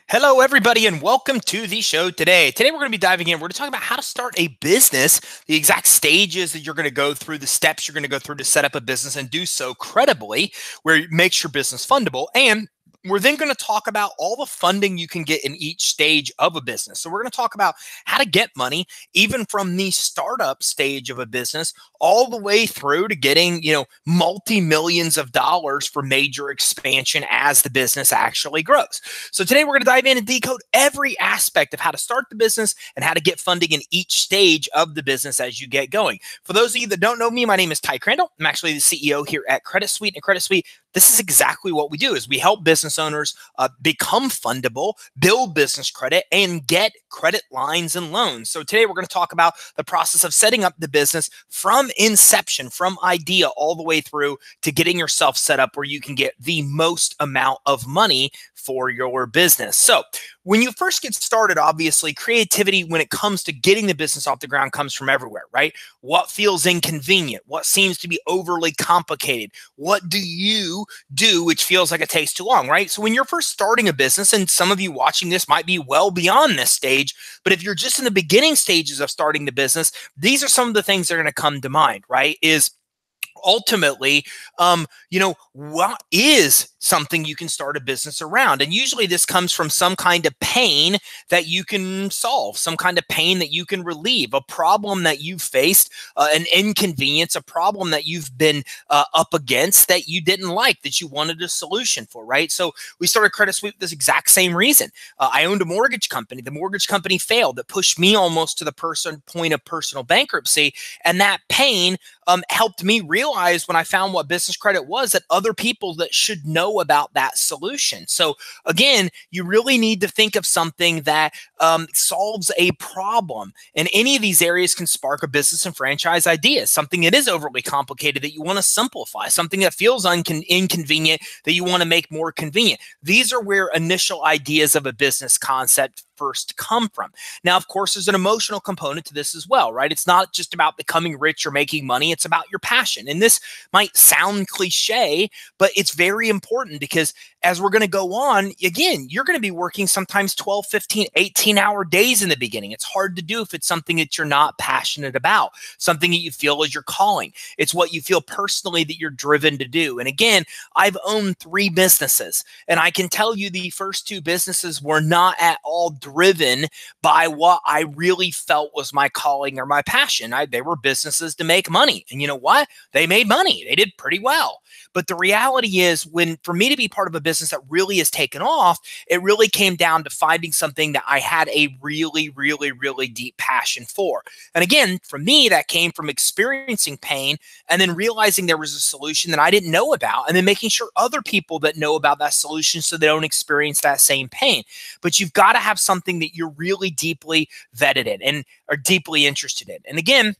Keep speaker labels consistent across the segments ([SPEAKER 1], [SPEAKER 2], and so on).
[SPEAKER 1] Hello, everybody, and welcome to the show today. Today, we're going to be diving in. We're going to talk about how to start a business, the exact stages that you're going to go through, the steps you're going to go through to set up a business and do so credibly, where it makes your business fundable. And we're then going to talk about all the funding you can get in each stage of a business. So we're going to talk about how to get money, even from the startup stage of a business, all the way through to getting, multi-millions of dollars for major expansion as the business actually grows. So today we're going to dive in and decode every aspect of how to start the business and how to get funding in each stage of the business as you get going. For those of you that don't know me, my name is Ty Crandall. I'm actually the CEO here at Credit Suite. And Credit Suite, this is exactly what we do: is we help business owners become fundable, build business credit, and get credit lines and loans. So today we're going to talk about the process of setting up the business from inception, from idea all the way through to getting yourself set up where you can get the most amount of money for your business. So when you first get started, obviously, creativity when it comes to getting the business off the ground comes from everywhere, right? What feels inconvenient? What seems to be overly complicated? What do you do which feels like it takes too long, right? So when you're first starting a business, and some of you watching this might be well beyond this stage, but if you're just in the beginning stages of starting the business, these are some of the things that are going to come to mind, right? Is ultimately, what is something you can start a business around? And usually this comes from some kind of pain that you can solve, some kind of pain that you can relieve, a problem that you've faced, an inconvenience, a problem that you've been up against that you didn't like, that you wanted a solution for, right? So we started Credit Suite for this exact same reason. I owned a mortgage company. The mortgage company failed. That pushed me almost to the point of personal bankruptcy. And that pain helped me realize, when I found what business credit was, that other people that should know about that solution. So again, you really need to think of something that solves a problem. And any of these areas can spark a business and franchise idea. Something that is overly complicated that you want to simplify, something that feels inconvenient that you want to make more convenient. These are where initial ideas of a business concept first come from. Now, of course, there's an emotional component to this as well, right? It's not just about becoming rich or making money. It's about your passion. And this might sound cliche, but it's very important, because as we're going to go on, again, you're going to be working sometimes 12, 15, 18-hour days in the beginning. It's hard to do if it's something that you're not passionate about, something that you feel is your calling. It's what you feel personally that you're driven to do. And again, I've owned 3 businesses, and I can tell you the first 2 businesses were not at all driven by what I really felt was my calling or my passion. They were businesses to make money. And you know what? They made money. They did pretty well. But the reality is, for me to be part of a business that really has taken off, it really came down to finding something that I had a really, really, really deep passion for. And again, for me, that came from experiencing pain and then realizing there was a solution that I didn't know about, and then making sure other people that know about that solution so they don't experience that same pain. But you've got to have something that you're really deeply vetted in and are deeply interested in. And again,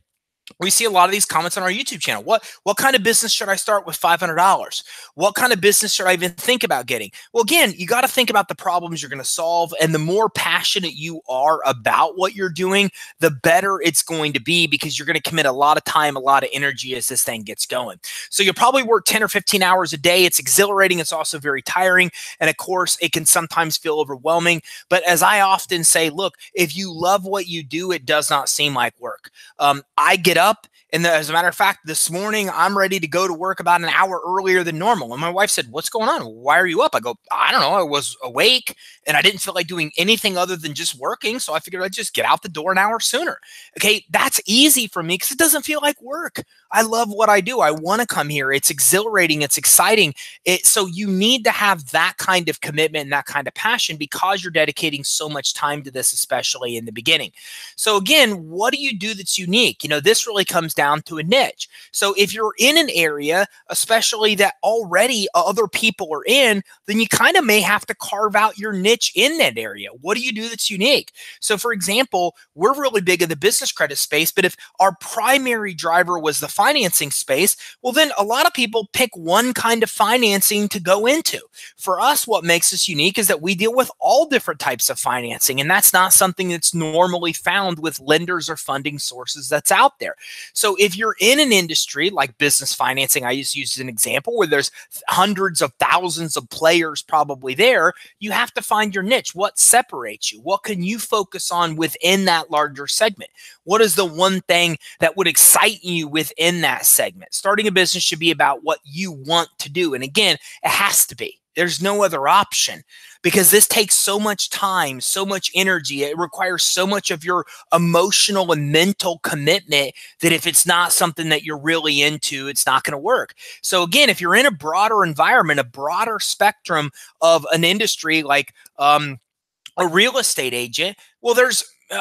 [SPEAKER 1] we see a lot of these comments on our YouTube channel. What kind of business should I start with $500? What kind of business should I even think about getting? Well, again, you got to think about the problems you're going to solve. And the more passionate you are about what you're doing, the better it's going to be, because you're going to commit a lot of time, a lot of energy as this thing gets going. So you'll probably work 10 or 15 hours a day. It's exhilarating. It's also very tiring. And of course, it can sometimes feel overwhelming. But as I often say, look, if you love what you do, it does not seem like work. I get up, and as a matter of fact, this morning, I'm ready to go to work about an hour earlier than normal. And my wife said, "What's going on? Why are you up?" I go, "I don't know. I was awake and I didn't feel like doing anything other than just working. So I figured I'd just get out the door an hour sooner." Okay, that's easy for me because it doesn't feel like work. I love what I do. I want to come here. It's exhilarating. It's exciting. So you need to have that kind of commitment and that kind of passion, because you're dedicating so much time to this, especially in the beginning. So again, what do you do that's unique? This really comes down to a niche. So if you're in an area, especially that already other people are in, then you kind of may have to carve out your niche in that area. What do you do that's unique? So for example, we're really big in the business credit space, but if our primary driver was the financing space, well, then a lot of people pick one kind of financing to go into. For us, what makes us unique is that we deal with all different types of financing, and that's not something that's normally found with lenders or funding sources that's out there. So if you're in an industry like business financing, I just use as an example, where there's hundreds of thousands of players probably there, you have to find your niche. What separates you? What can you focus on within that larger segment? What is the one thing that would excite you within that segment? Starting a business should be about what you want to do. And again, it has to be. There's no other option, because this takes so much time, so much energy. It requires so much of your emotional and mental commitment that if it's not something that you're really into, it's not going to work. So again, if you're in a broader environment, a broader spectrum of an industry like a real estate agent, well,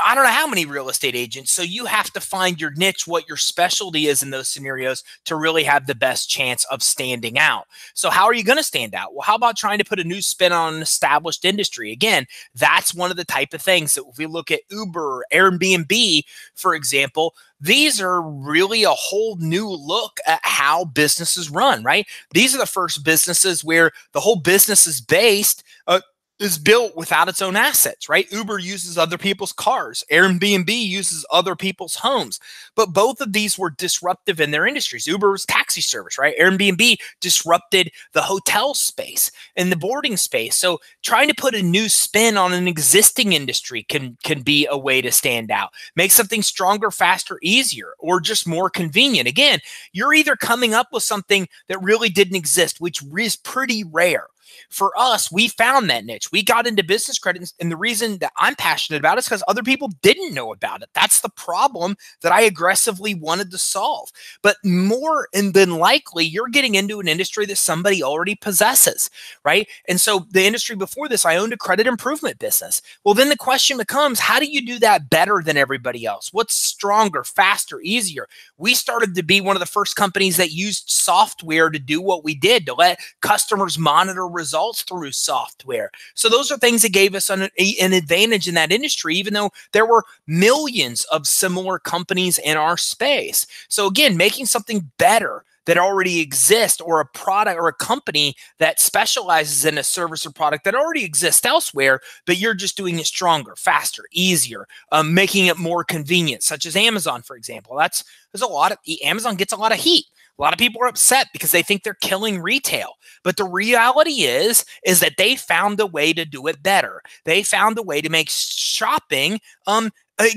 [SPEAKER 1] I don't know how many real estate agents. So you have to find your niche, what your specialty is in those scenarios to really have the best chance of standing out. So how are you going to stand out? Well, how about trying to put a new spin on an established industry? Again, that's one of the type of things that if we look at Uber, Airbnb, for example, these are really a whole new look at how businesses run, right? These are the first businesses where the whole business is built without its own assets, right? Uber uses other people's cars. Airbnb uses other people's homes. But both of these were disruptive in their industries. Uber was taxi service, right? Airbnb disrupted the hotel space and the boarding space. So trying to put a new spin on an existing industry can be a way to stand out. Make something stronger, faster, easier, or just more convenient. Again, you're either coming up with something that really didn't exist, which is pretty rare. For us, we found that niche. We got into business credit, and the reason that I'm passionate about it is because other people didn't know about it. That's the problem that I aggressively wanted to solve. But more than likely, you're getting into an industry that somebody already possesses, right? And so the industry before this, I owned a credit improvement business. Well, then the question becomes, how do you do that better than everybody else? What's stronger, faster, easier? We started to be one of the first companies that used software to do what we did, to let customers monitor results through software. So those are things that gave us an advantage in that industry, even though there were millions of similar companies in our space. So again, making something better that already exists, or a product or a company that specializes in a service or product that already exists elsewhere, but you're just doing it stronger, faster, easier, making it more convenient, such as Amazon, for example. Amazon gets a lot of heat. A lot of people are upset because they think they're killing retail. But the reality is that they found a way to do it better. They found a way to make shopping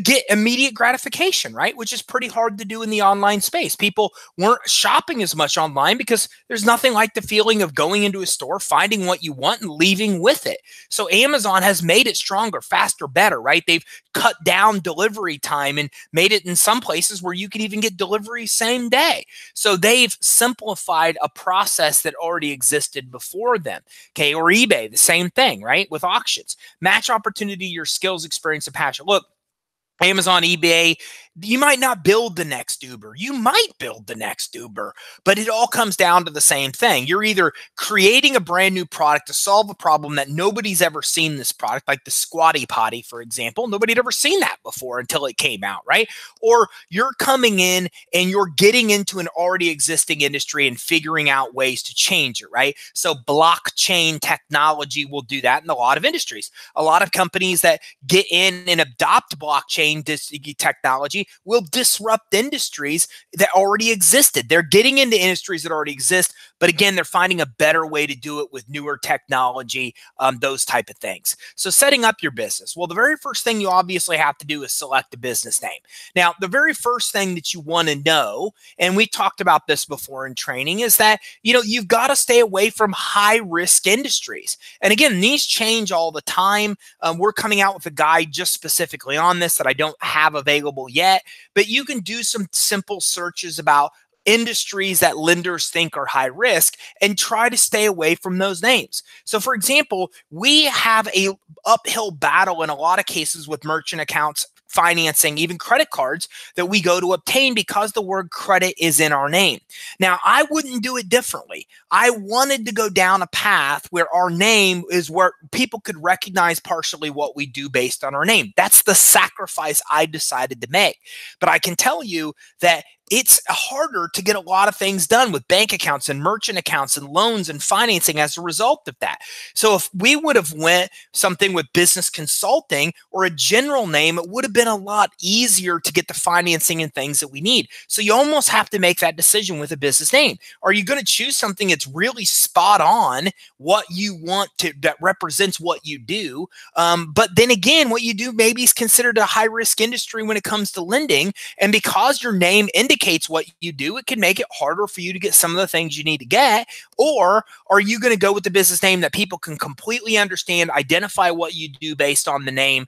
[SPEAKER 1] get immediate gratification, right? Which is pretty hard to do in the online space. People weren't shopping as much online because there's nothing like the feeling of going into a store, finding what you want, and leaving with it. So Amazon has made it stronger, faster, better, right? They've cut down delivery time and made it in some places where you could even get delivery same day. So they've simplified a process that already existed before them. Okay, or eBay, the same thing, right? With auctions. Match opportunity, your skills, experience, and passion. Look, Amazon, eBay, you might not build the next Uber. You might build the next Uber, but it all comes down to the same thing. You're either creating a brand new product to solve a problem that nobody's ever seen this product, like the Squatty Potty, for example. Nobody had ever seen that before until it came out, right? Or you're coming in and you're getting into an already existing industry and figuring out ways to change it, right? So blockchain technology will do that in a lot of industries. A lot of companies that get in and adopt blockchain technology will disrupt industries that already existed. They're getting into industries that already exist, but again, they're finding a better way to do it with newer technology, those type of things. So setting up your business. Well, the very first thing you obviously have to do is select a business name. Now, the very first thing that you want to know, and we talked about this before in training, is that, you've got to stay away from high-risk industries. And again, these change all the time. We're coming out with a guide just specifically on this that I don't have available yet, but you can do some simple searches about industries that lenders think are high risk and try to stay away from those names. So for example, we have a uphill battle in a lot of cases with merchant accounts, financing, even credit cards that we go to obtain because the word credit is in our name. Now, I wouldn't do it differently. I wanted to go down a path where our name is where people could recognize partially what we do based on our name. That's the sacrifice I decided to make. But I can tell you that it's harder to get a lot of things done with bank accounts and merchant accounts and loans and financing as a result of that. So if we would have went something with business consulting or a general name, it would have been a lot easier to get the financing and things that we need. So you almost have to make that decision with a business name. Are you going to choose something that's really spot on what you want to, that represents what you do? But then again, what you do maybe is considered a high risk industry when it comes to lending. And because your name indicates what you do, it can make it harder for you to get some of the things you need to get. Or are you going to go with the business name that people can completely understand, identify what you do based on the name?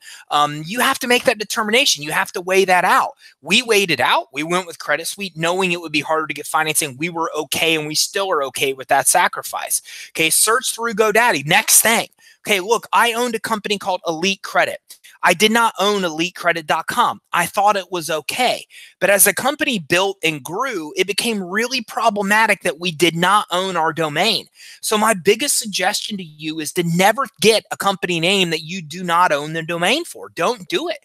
[SPEAKER 1] You have to make that determination. You have to weigh that out. We weighed it out. We went with Credit Suite knowing it would be harder to get financing. We were okay, and we still are okay with that sacrifice. Okay, search through GoDaddy. Next thing. Okay, look, I owned a company called Elite Credit. I did not own elitecredit.com. I thought it was okay. But as the company built and grew, it became really problematic that we did not own our domain. So my biggest suggestion to you is to never get a company name that you do not own the domain for. Don't do it.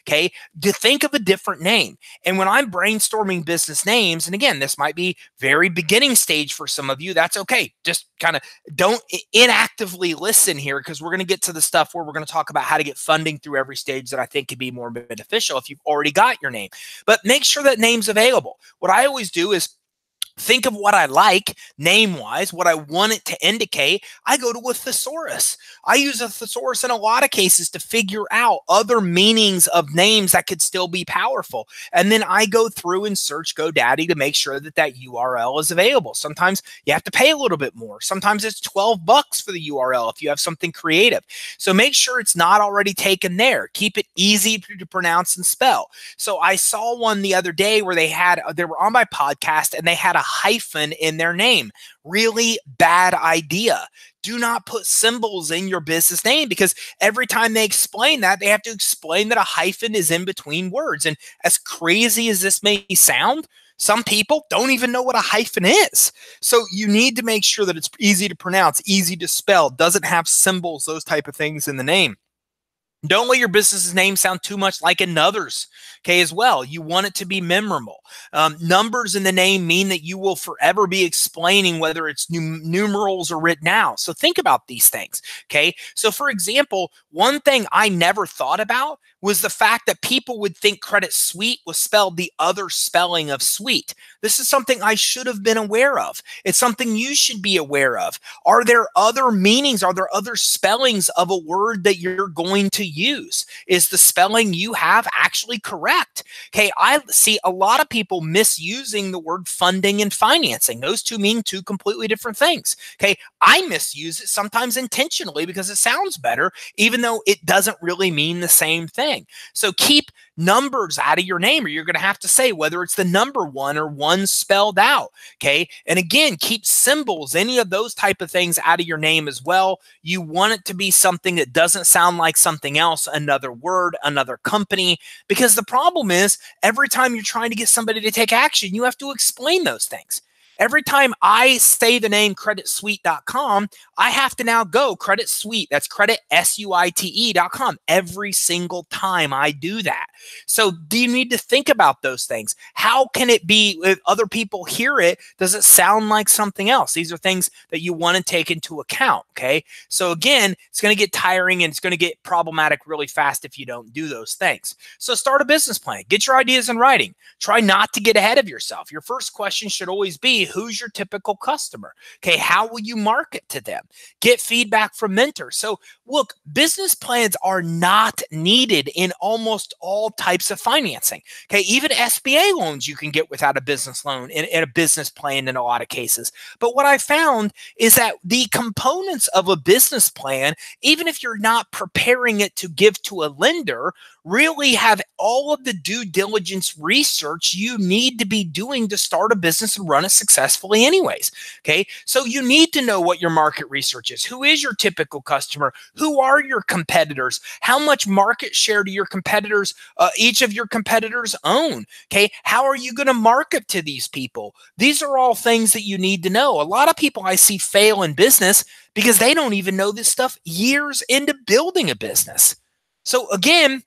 [SPEAKER 1] Okay, to think of a different name. And when I'm brainstorming business names, and again, this might be very beginning stage for some of you, that's okay. Just kind of don't inactively listen here, because we're going to get to the stuff where we're going to talk about how to get funding through every stage that I think could be more beneficial if you've already got your name. But make sure that name's available. What I always do is think of what I like name-wise, what I want it to indicate. I go to a thesaurus. I use a thesaurus in a lot of cases to figure out other meanings of names that could still be powerful. And then I go through and search GoDaddy to make sure that that URL is available. Sometimes you have to pay a little bit more. Sometimes it's $12 for the URL if you have something creative. So make sure it's not already taken there. Keep it easy to pronounce and spell. So I saw one the other day where they were on my podcast and they had a hyphen in their name. Really bad idea. Do not put symbols in your business name, because every time they explain that, they have to explain that a hyphen is in between words. And as crazy as this may sound, some people don't even know what a hyphen is. So you need to make sure that it's easy to pronounce, easy to spell, doesn't have symbols, those type of things in the name. Don't let your business's name sound too much like another's, okay, as well. You want it to be memorable. Numbers in the name mean that you will forever be explaining whether it's numerals or written out. So think about these things, okay? So for example, one thing I never thought about was the fact that people would think Credit Suite was spelled the other spelling of sweet. This is something I should have been aware of. It's something you should be aware of. Are there other meanings? Are there other spellings of a word that you're going to use? Is the spelling you have actually correct? Okay, I see a lot of people misusing the word funding and financing. Those two mean two completely different things. Okay, I misuse it sometimes intentionally because it sounds better, even though it doesn't really mean the same thing. So keep numbers out of your name, or you're going to have to say whether it's the number one or one spelled out. Okay. And again, keep symbols, any of those type of things out of your name as well. You want it to be something that doesn't sound like something else, another word, another company, because the problem is every time you're trying to get somebody to take action, you have to explain those things. Every time I say the name creditsuite.com, I have to now go Credit Suite. That's credit, SUITE.com every single time I do that. So do you need to think about those things? How can it be if other people hear it? Does it sound like something else? These are things that you want to take into account, okay? So again, it's going to get tiring and it's going to get problematic really fast if you don't do those things. So start a business plan. Get your ideas in writing. Try not to get ahead of yourself. Your first question should always be, who's your typical customer? Okay, how will you market to them? Get feedback from mentors. So look, business plans are not needed in almost all types of financing. Okay, even SBA loans you can get without a business loan and a business plan in a lot of cases. But what I found is that the components of a business plan, even if you're not preparing it to give to a lender, really have all of the due diligence research you need to be doing to start a business and run it successfully anyways. Okay, so you need to know what your market research is. Who is your typical customer? Who are your competitors? How much market share do your competitors, each of your competitors own? Okay, how are you going to market to these people? These are all things that you need to know. A lot of people I see fail in business because they don't even know this stuff years into building a business. So again,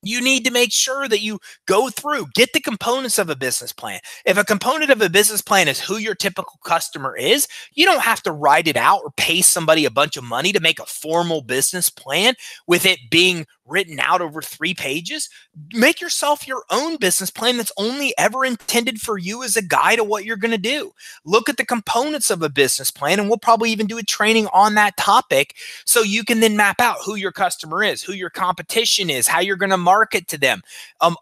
[SPEAKER 1] You need to make sure that you go through, get the components of a business plan. If a component of a business plan is who your typical customer is, you don't have to write it out or pay somebody a bunch of money to make a formal business plan with it being written out over 3 pages. Make yourself your own business plan that's only ever intended for you as a guide to what you're going to do. Look at the components of a business plan, and we'll probably even do a training on that topic so you can then map out who your customer is, who your competition is, how you're going to market to them,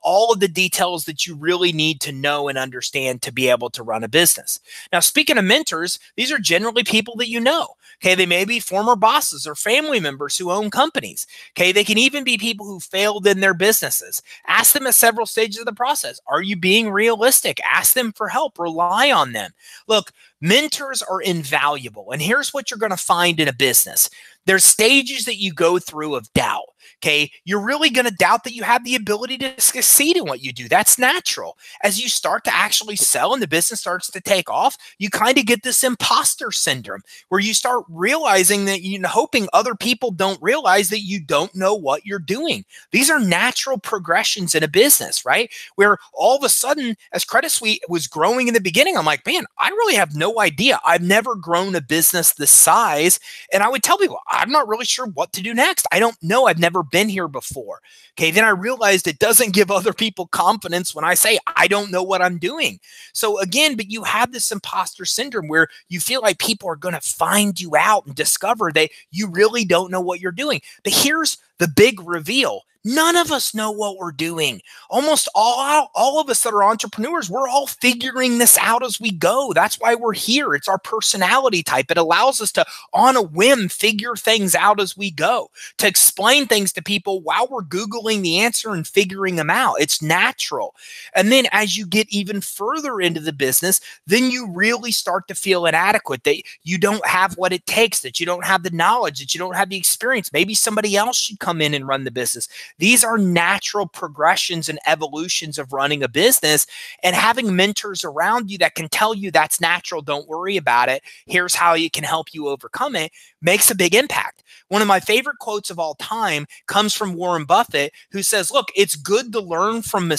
[SPEAKER 1] all of the details that you really need to know and understand to be able to run a business. Now, speaking of mentors, these are generally people that you know. Okay, they may be former bosses or family members who own companies. Okay, they can even be people who failed in their businesses. Ask them at several stages of the process. Are you being realistic? Ask them for help. Rely on them. Look, mentors are invaluable. And here's what you're going to find in a business. There's stages that you go through of doubt. Okay, you're really going to doubt that you have the ability to succeed in what you do. That's natural. As you start to actually sell and the business starts to take off, you kind of get this imposter syndrome where you start realizing that hoping other people don't realize that you don't know what you're doing. These are natural progressions in a business, right? Where all of a sudden, as Credit Suite was growing in the beginning, I'm like, man, I really have no idea. I've never grown a business this size. And I would tell people, I'm not really sure what to do next. I don't know. I've never been here before. Okay, then I realized it doesn't give other people confidence when I say I don't know what I'm doing. So again, but you have this imposter syndrome where you feel like people are going to find you out and discover that you really don't know what you're doing. But here's the big reveal. None of us know what we're doing. Almost all of us that are entrepreneurs, we're all figuring this out as we go. That's why we're here. It's our personality type. It allows us to, on a whim, figure things out as we go, to explain things to people while we're Googling the answer and figuring them out. It's natural. And then as you get even further into the business, then you really start to feel inadequate, that you don't have what it takes, that you don't have the knowledge, that you don't have the experience. Maybe somebody else should come in and run the business. These are natural progressions and evolutions of running a business, and having mentors around you that can tell you that's natural, don't worry about it, here's how it can help you overcome it, makes a big impact. One of my favorite quotes of all time comes from Warren Buffett, who says, look, it's good to learn from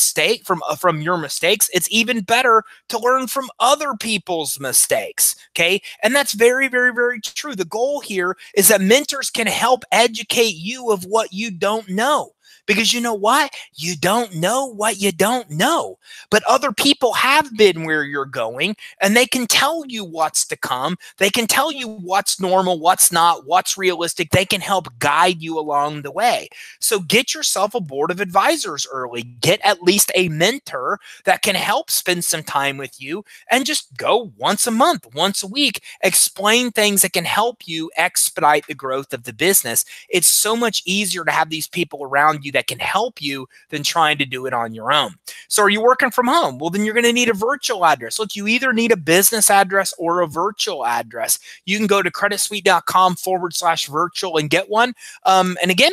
[SPEAKER 1] your mistakes. It's even better to learn from other people's mistakes. Okay. And that's very, very, very true. The goal here is that mentors can help educate you of what you don't know. Because you know what? You don't know what you don't know. But other people have been where you're going, and they can tell you what's to come. They can tell you what's normal, what's not, what's realistic. They can help guide you along the way. So get yourself a board of advisors early. Get at least a mentor that can help spend some time with you, and just go once a month, once a week, explain things that can help you expedite the growth of the business. It's so much easier to have these people around you that can help you than trying to do it on your own. So are you working from home? Well, then you're going to need a virtual address. Look, you either need a business address or a virtual address. You can go to creditsuite.com/virtual and get one. And again,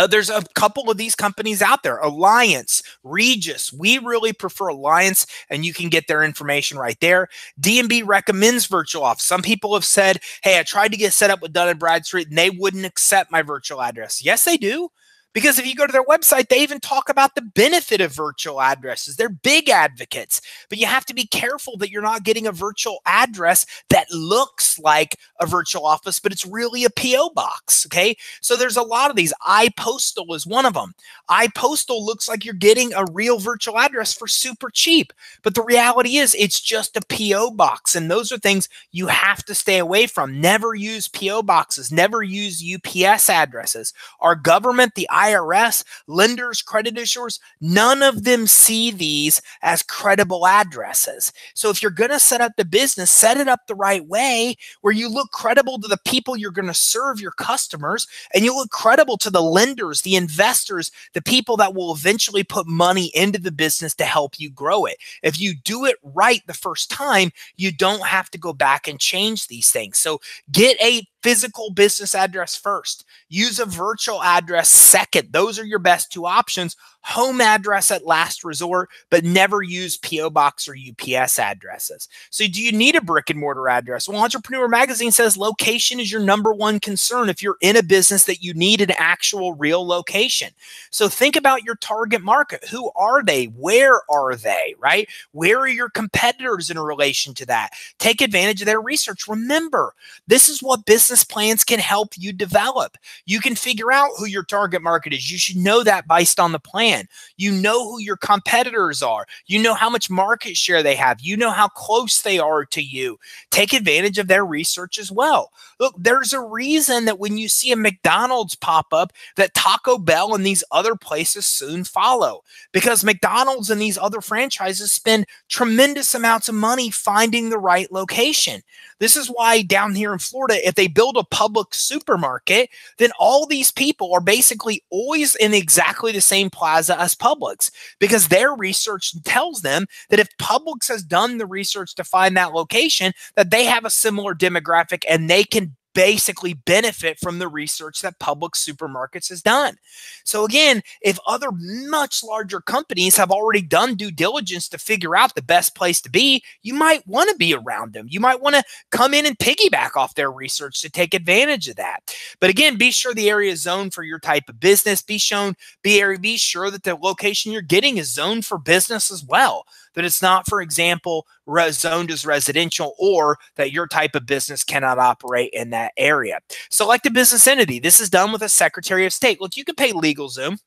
[SPEAKER 1] there's a couple of these companies out there, Alliance, Regis. We really prefer Alliance, and you can get their information right there. D&B recommends virtual office. Some people have said, hey, I tried to get set up with Dun & Bradstreet, and they wouldn't accept my virtual address. Yes, they do. Because if you go to their website, they even talk about the benefit of virtual addresses. They're big advocates, but you have to be careful that you're not getting a virtual address that looks like a virtual office, but it's really a P.O. box, okay? So there's a lot of these. iPostal is one of them. iPostal looks like you're getting a real virtual address for super cheap, but the reality is it's just a P.O. box, and those are things you have to stay away from. Never use P.O. boxes. Never use UPS addresses. Our government, the IRS, lenders, credit issuers, none of them see these as credible addresses. So if you're going to set up the business, set it up the right way where you look credible to the people you're going to serve, your customers, and you look credible to the lenders, the investors, the people that will eventually put money into the business to help you grow it. If you do it right the first time, you don't have to go back and change these things. So get a physical business address first. Use a virtual address second. Those are your best two options. home address at last resort, but never use P.O. Box or UPS addresses. So do you need a brick and mortar address? Well, Entrepreneur Magazine says location is your number one concern if you're in a business that you need an actual real location. So think about your target market. Who are they? Where are they, right? Where are your competitors in relation to that? Take advantage of their research. Remember, this is what business plans can help you develop. You can figure out who your target market is. You should know that based on the plan. You know who your competitors are. You know how much market share they have. You know how close they are to you. Take advantage of their research as well. Look, there's a reason that when you see a McDonald's pop up, that Taco Bell and these other places soon follow, because McDonald's and these other franchises spend tremendous amounts of money finding the right location. This is why down here in Florida, if they build a public supermarket, then all these people are basically always in exactly the same plaza as Publix, because their research tells them that if Publix has done the research to find that location, that they have a similar demographic and they can basically benefit from the research that Publix supermarkets has done. So again, if other much larger companies have already done due diligence to figure out the best place to be, you might want to be around them. You might want to come in and piggyback off their research to take advantage of that. But again, be sure the area is zoned for your type of business. Be sure that the location you're getting is zoned for business as well, that it's not, for example, zoned as residential, or that your type of business cannot operate in that area. Select a business entity. This is done with a Secretary of State. Look, you could pay LegalZoom.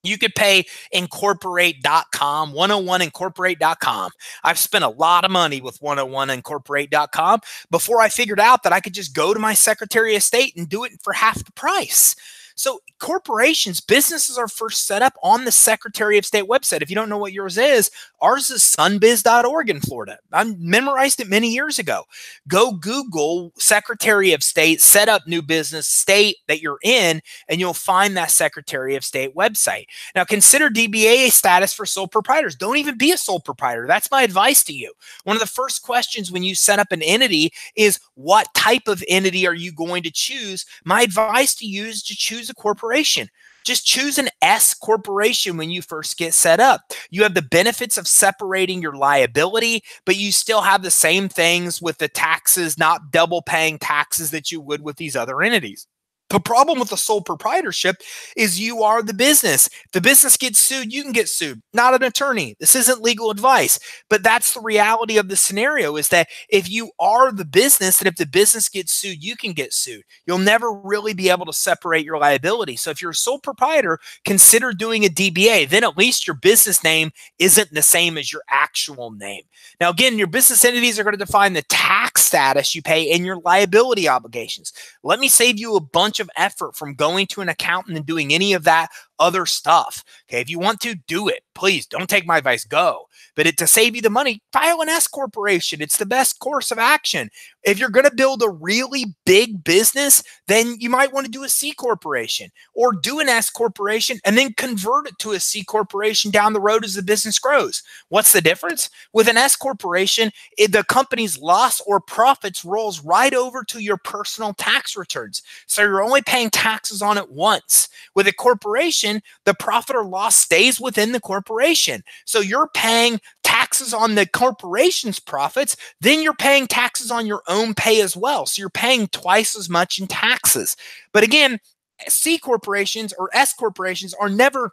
[SPEAKER 1] You could pay incorporate.com, 101incorporate.com. I've spent a lot of money with 101incorporate.com before I figured out that I could just go to my Secretary of State and do it for half the price. So corporations, businesses are first set up on the Secretary of State website. If you don't know what yours is, ours is sunbiz.org in Florida. I memorized it many years ago. Go Google Secretary of State, set up new business state that you're in, and you'll find that Secretary of State website. Now, consider DBA status for sole proprietors. Don't even be a sole proprietor. That's my advice to you. One of the first questions when you set up an entity is, what type of entity are you going to choose? My advice to you is to choose a corporation. Just choose an S corporation when you first get set up. You have the benefits of separating your liability, but you still have the same things with the taxes, not double paying taxes that you would with these other entities. The problem with the sole proprietorship is you are the business. If the business gets sued, you can get sued. Not an attorney. This isn't legal advice, but that's the reality of the scenario, is that if you are the business, and if the business gets sued, you can get sued. You'll never really be able to separate your liability. So if you're a sole proprietor, consider doing a DBA. Then at least your business name isn't the same as your actual name. Now, again, your business entities are going to define the tax status you pay and your liability obligations. Let me save you a bunch of effort from going to an accountant and doing any of that other stuff. Okay, if you want to do it, please don't take my advice, go. But to save you the money, file an S corporation. It's the best course of action. If you're going to build a really big business, then you might want to do a C corporation, or do an S corporation and then convert it to a C corporation down the road as the business grows. What's the difference? With an S corporation, the company's loss or profits rolls right over to your personal tax returns. So you're only paying taxes on it once. With a corporation, the profit or loss stays within the corporation. So you're paying taxes on the corporation's profits, then you're paying taxes on your own pay as well. So you're paying twice as much in taxes. But again, C corporations or S corporations are never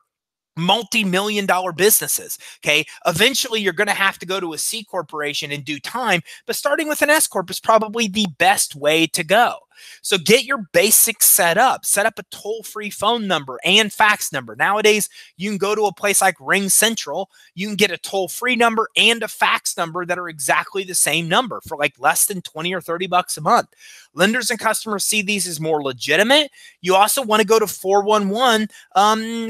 [SPEAKER 1] multi-million dollar businesses. Okay. Eventually you're going to have to go to a C corporation in due time, but starting with an S corp is probably the best way to go. So get your basics set up. Set up a toll-free phone number and fax number. Nowadays, you can go to a place like Ring Central. You can get a toll-free number and a fax number that are exactly the same number for like less than 20 or 30 bucks a month. Lenders and customers see these as more legitimate. You also want to go to 411.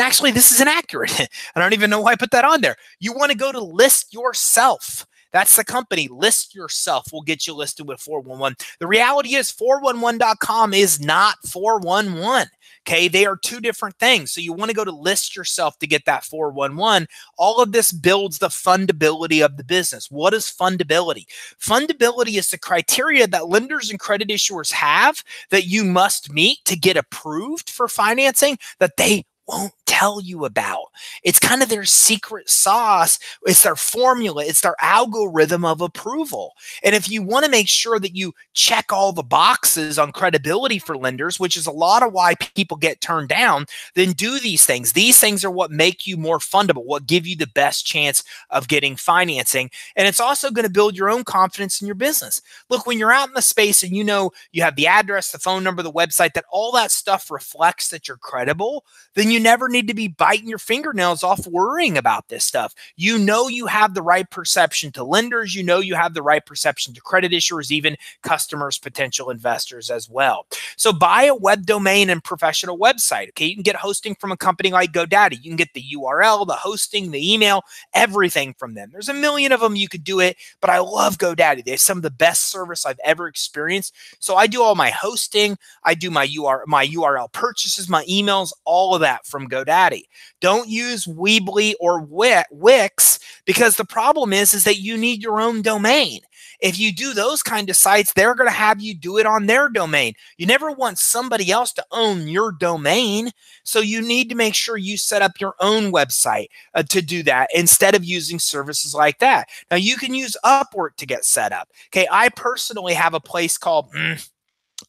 [SPEAKER 1] Actually, this is inaccurate. I don't even know why I put that on there. You want to go to List Yourself. That's the company. List Yourself will get you listed with 411. The reality is 411.com is not 411. Okay, they are two different things. So you want to go to List Yourself to get that 411. All of this builds the fundability of the business. What is fundability? Fundability is the criteria that lenders and credit issuers have that you must meet to get approved for financing, that they won't tell you about. It's kind of their secret sauce. It's their formula. It's their algorithm of approval. And if you want to make sure that you check all the boxes on credibility for lenders, which is a lot of why people get turned down, then do these things. These things are what make you more fundable, what give you the best chance of getting financing. And it's also going to build your own confidence in your business. Look, when you're out in the space and you know you have the address, the phone number, the website, that all that stuff reflects that you're credible, then you never need to be biting your fingernails off worrying about this stuff. You know you have the right perception to lenders. You know you have the right perception to credit issuers, even customers, potential investors as well. So buy a web domain and professional website. Okay, you can get hosting from a company like GoDaddy. You can get the URL, the hosting, the email, everything from them. There's a million of them you could do it, but I love GoDaddy. They have some of the best service I've ever experienced. So I do all my hosting, I do my URL purchases, my emails, all of that from GoDaddy. Don't use Weebly or Wix, because the problem is that you need your own domain. If you do those kind of sites, they're going to have you do it on their domain. You never want somebody else to own your domain. So you need to make sure you set up your own website to do that instead of using services like that. Now, you can use Upwork to get set up. Okay, I personally have a place called...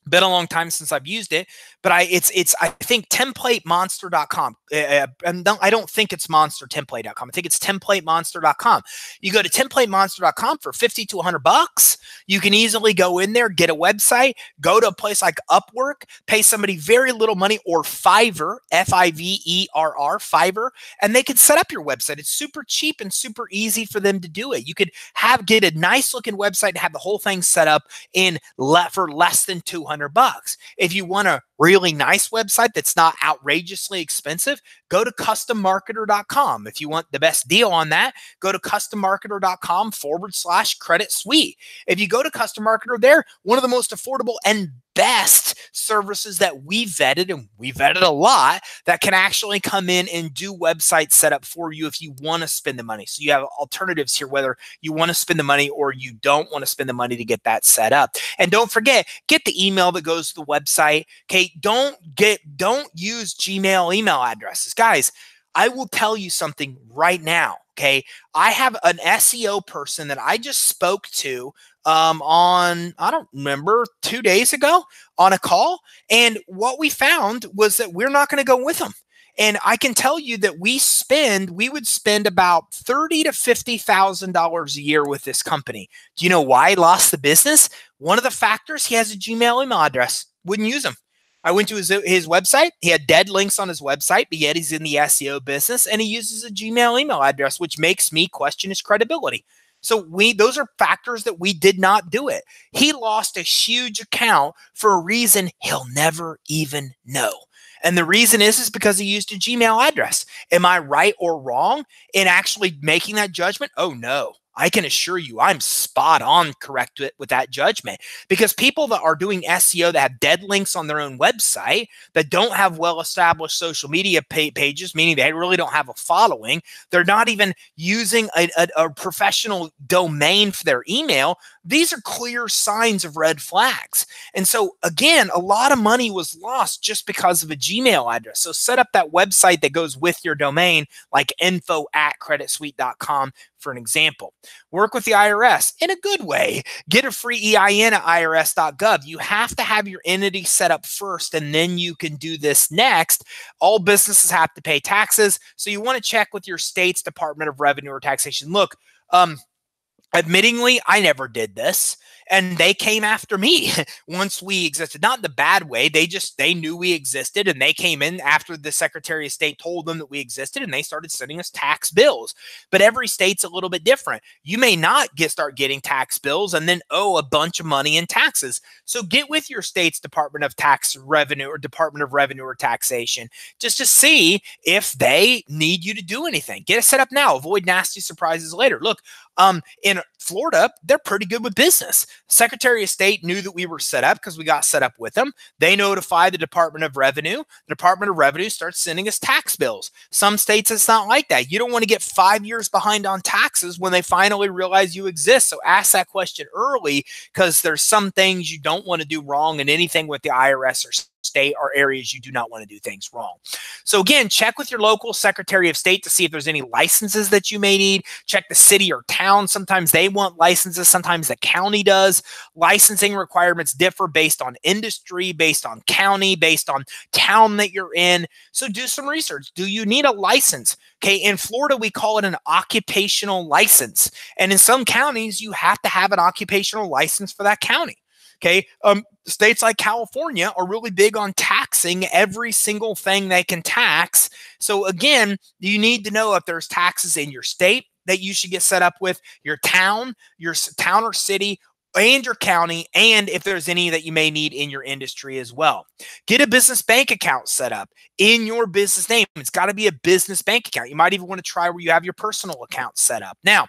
[SPEAKER 1] been a long time since I've used it, but I think templatemonster.com. I don't think it's monstertemplate.com. I think it's templatemonster.com. You go to templatemonster.com for 50 to 100 bucks. You can easily go in there, get a website, go to a place like Upwork, pay somebody very little money, or Fiverr, Fiverr, Fiverr, and they can set up your website. It's super cheap and super easy for them to do it. You could get a nice looking website and have the whole thing set up for less than 200 bucks. If you want a really nice website that's not outrageously expensive, go to custommarketer.com. If you want the best deal on that, go to custommarketer.com/credit suite. If you go to Custom Marketer, there, one of the most affordable and best services that we vetted, and we vetted a lot, that can actually come in and do website setup for you if you want to spend the money. So you have alternatives here, whether you want to spend the money or you don't want to spend the money to get that set up. And don't forget, get the email that goes to the website. Okay, don't use Gmail email addresses. Guys, I will tell you something right now. Okay, I have an SEO person that I just spoke to on, I don't remember, 2 days ago on a call. And what we found was that we're not going to go with them. And I can tell you that we would spend about $30,000 to $50,000 a year with this company. Do you know why he lost the business? One of the factors, he has a Gmail email address. Wouldn't use them. I went to his website. He had dead links on his website, but yet he's in the SEO business, and he uses a Gmail email address, which makes me question his credibility. So those are factors that we did not do it. He lost a huge account for a reason he'll never even know. And the reason is because he used a Gmail address. Am I right or wrong in actually making that judgment? Oh, no. I can assure you I'm spot on correct with that judgment, because people that are doing SEO that have dead links on their own website, that don't have well-established social media pages, meaning they really don't have a following, they're not even using a professional domain for their email. These are clear signs of red flags. And so, again, a lot of money was lost just because of a Gmail address. So set up that website that goes with your domain, like info@creditsuite.com, for an example. Work with the IRS in a good way. Get a free EIN at irs.gov. You have to have your entity set up first, and then you can do this next. All businesses have to pay taxes, so you want to check with your state's Department of Revenue or Taxation. Look, admittingly, I never did this, and they came after me once we existed. Not in the bad way. They knew we existed, and they came in after the Secretary of State told them that we existed, and they started sending us tax bills. But every state's a little bit different. You may not start getting tax bills and then owe a bunch of money in taxes. So get with your state's Department of Revenue or Taxation just to see if they need you to do anything. Get it set up now. Avoid nasty surprises later. Look, in Florida, they're pretty good with business. Secretary of State knew that we were set up because we got set up with them. They notify the Department of Revenue. The Department of Revenue starts sending us tax bills. Some states, it's not like that. You don't want to get 5 years behind on taxes when they finally realize you exist. So ask that question early, because there's some things you don't want to do wrong, and anything with the IRS or state are areas you do not want to do things wrong. So again, check with your local Secretary of State to see if there's any licenses that you may need. Check the city or town. Sometimes they want licenses. Sometimes the county does. Licensing requirements differ based on industry, based on county, based on town that you're in. So do some research. Do you need a license? Okay, in Florida, we call it an occupational license. And in some counties, you have to have an occupational license for that county. Okay, states like California are really big on taxing every single thing they can tax. So again, you need to know if there's taxes in your state that you should get set up with, your town or city, and your county, and if there's any that you may need in your industry as well. Get a business bank account set up in your business name. It's got to be a business bank account. You might even want to try where you have your personal account set up. Now,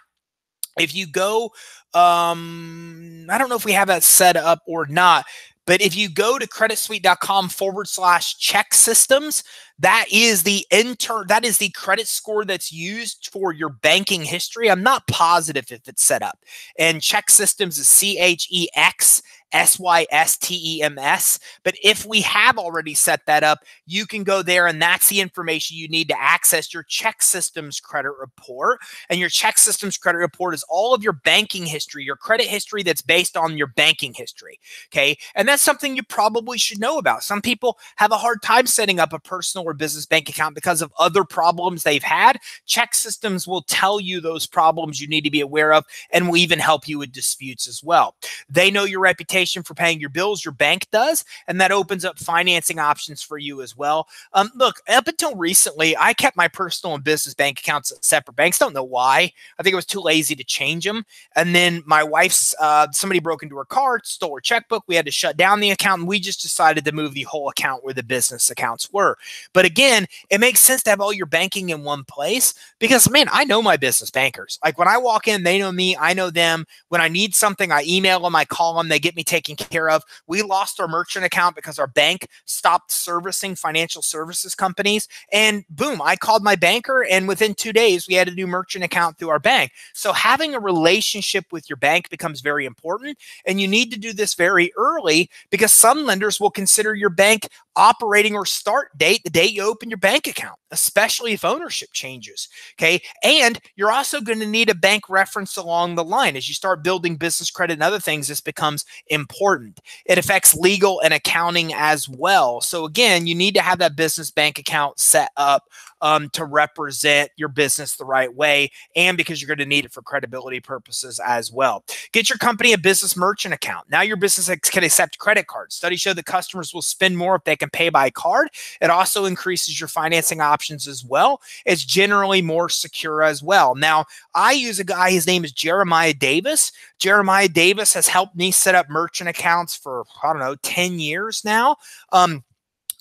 [SPEAKER 1] if you go, I don't know if we have that set up or not, but if you go to creditsuite.com/check systems, that is the credit score that's used for your banking history. I'm not positive if it's set up. And check systems is CHEXSYSTEMS. But if we have already set that up, you can go there, and that's the information you need to access your check systems credit report. And your check systems credit report is all of your banking history, your credit history that's based on your banking history. Okay. And that's something you probably should know about. Some people have a hard time setting up a personal or business bank account because of other problems they've had. Check systems will tell you those problems you need to be aware of, and will even help you with disputes as well. They know your reputation for paying your bills, your bank does, and that opens up financing options for you as well. Look, up until recently, I kept my personal and business bank accounts at separate banks. Don't know why. I think I was too lazy to change them. And then my wife's, somebody broke into her car, stole her checkbook. We had to shut down the account, and we just decided to move the whole account where the business accounts were. But again, it makes sense to have all your banking in one place because, man, I know my business bankers. Like when I walk in, they know me, I know them. When I need something, I email them, I call them, they get me taken care of. We lost our merchant account because our bank stopped servicing financial services companies. And boom, I called my banker, and within 2 days, we had a new merchant account through our bank. So having a relationship with your bank becomes very important. And you need to do this very early because some lenders will consider your bank operating or start date the day you open your bank account, especially if ownership changes. Okay. And you're also going to need a bank reference along the line. As you start building business credit and other things, this becomes important. It affects legal and accounting as well. So again, you need to have that business bank account set up to represent your business the right way, and because you're going to need it for credibility purposes as well. Get your company a business merchant account. Now your business can accept credit cards. Studies show that customers will spend more if they can pay by card. It also increases your financing options as well. It's generally more secure as well. Now, I use a guy, his name is Jeremiah Davis. Jeremiah Davis has helped me set up merchant accounts for, I don't know, 10 years now.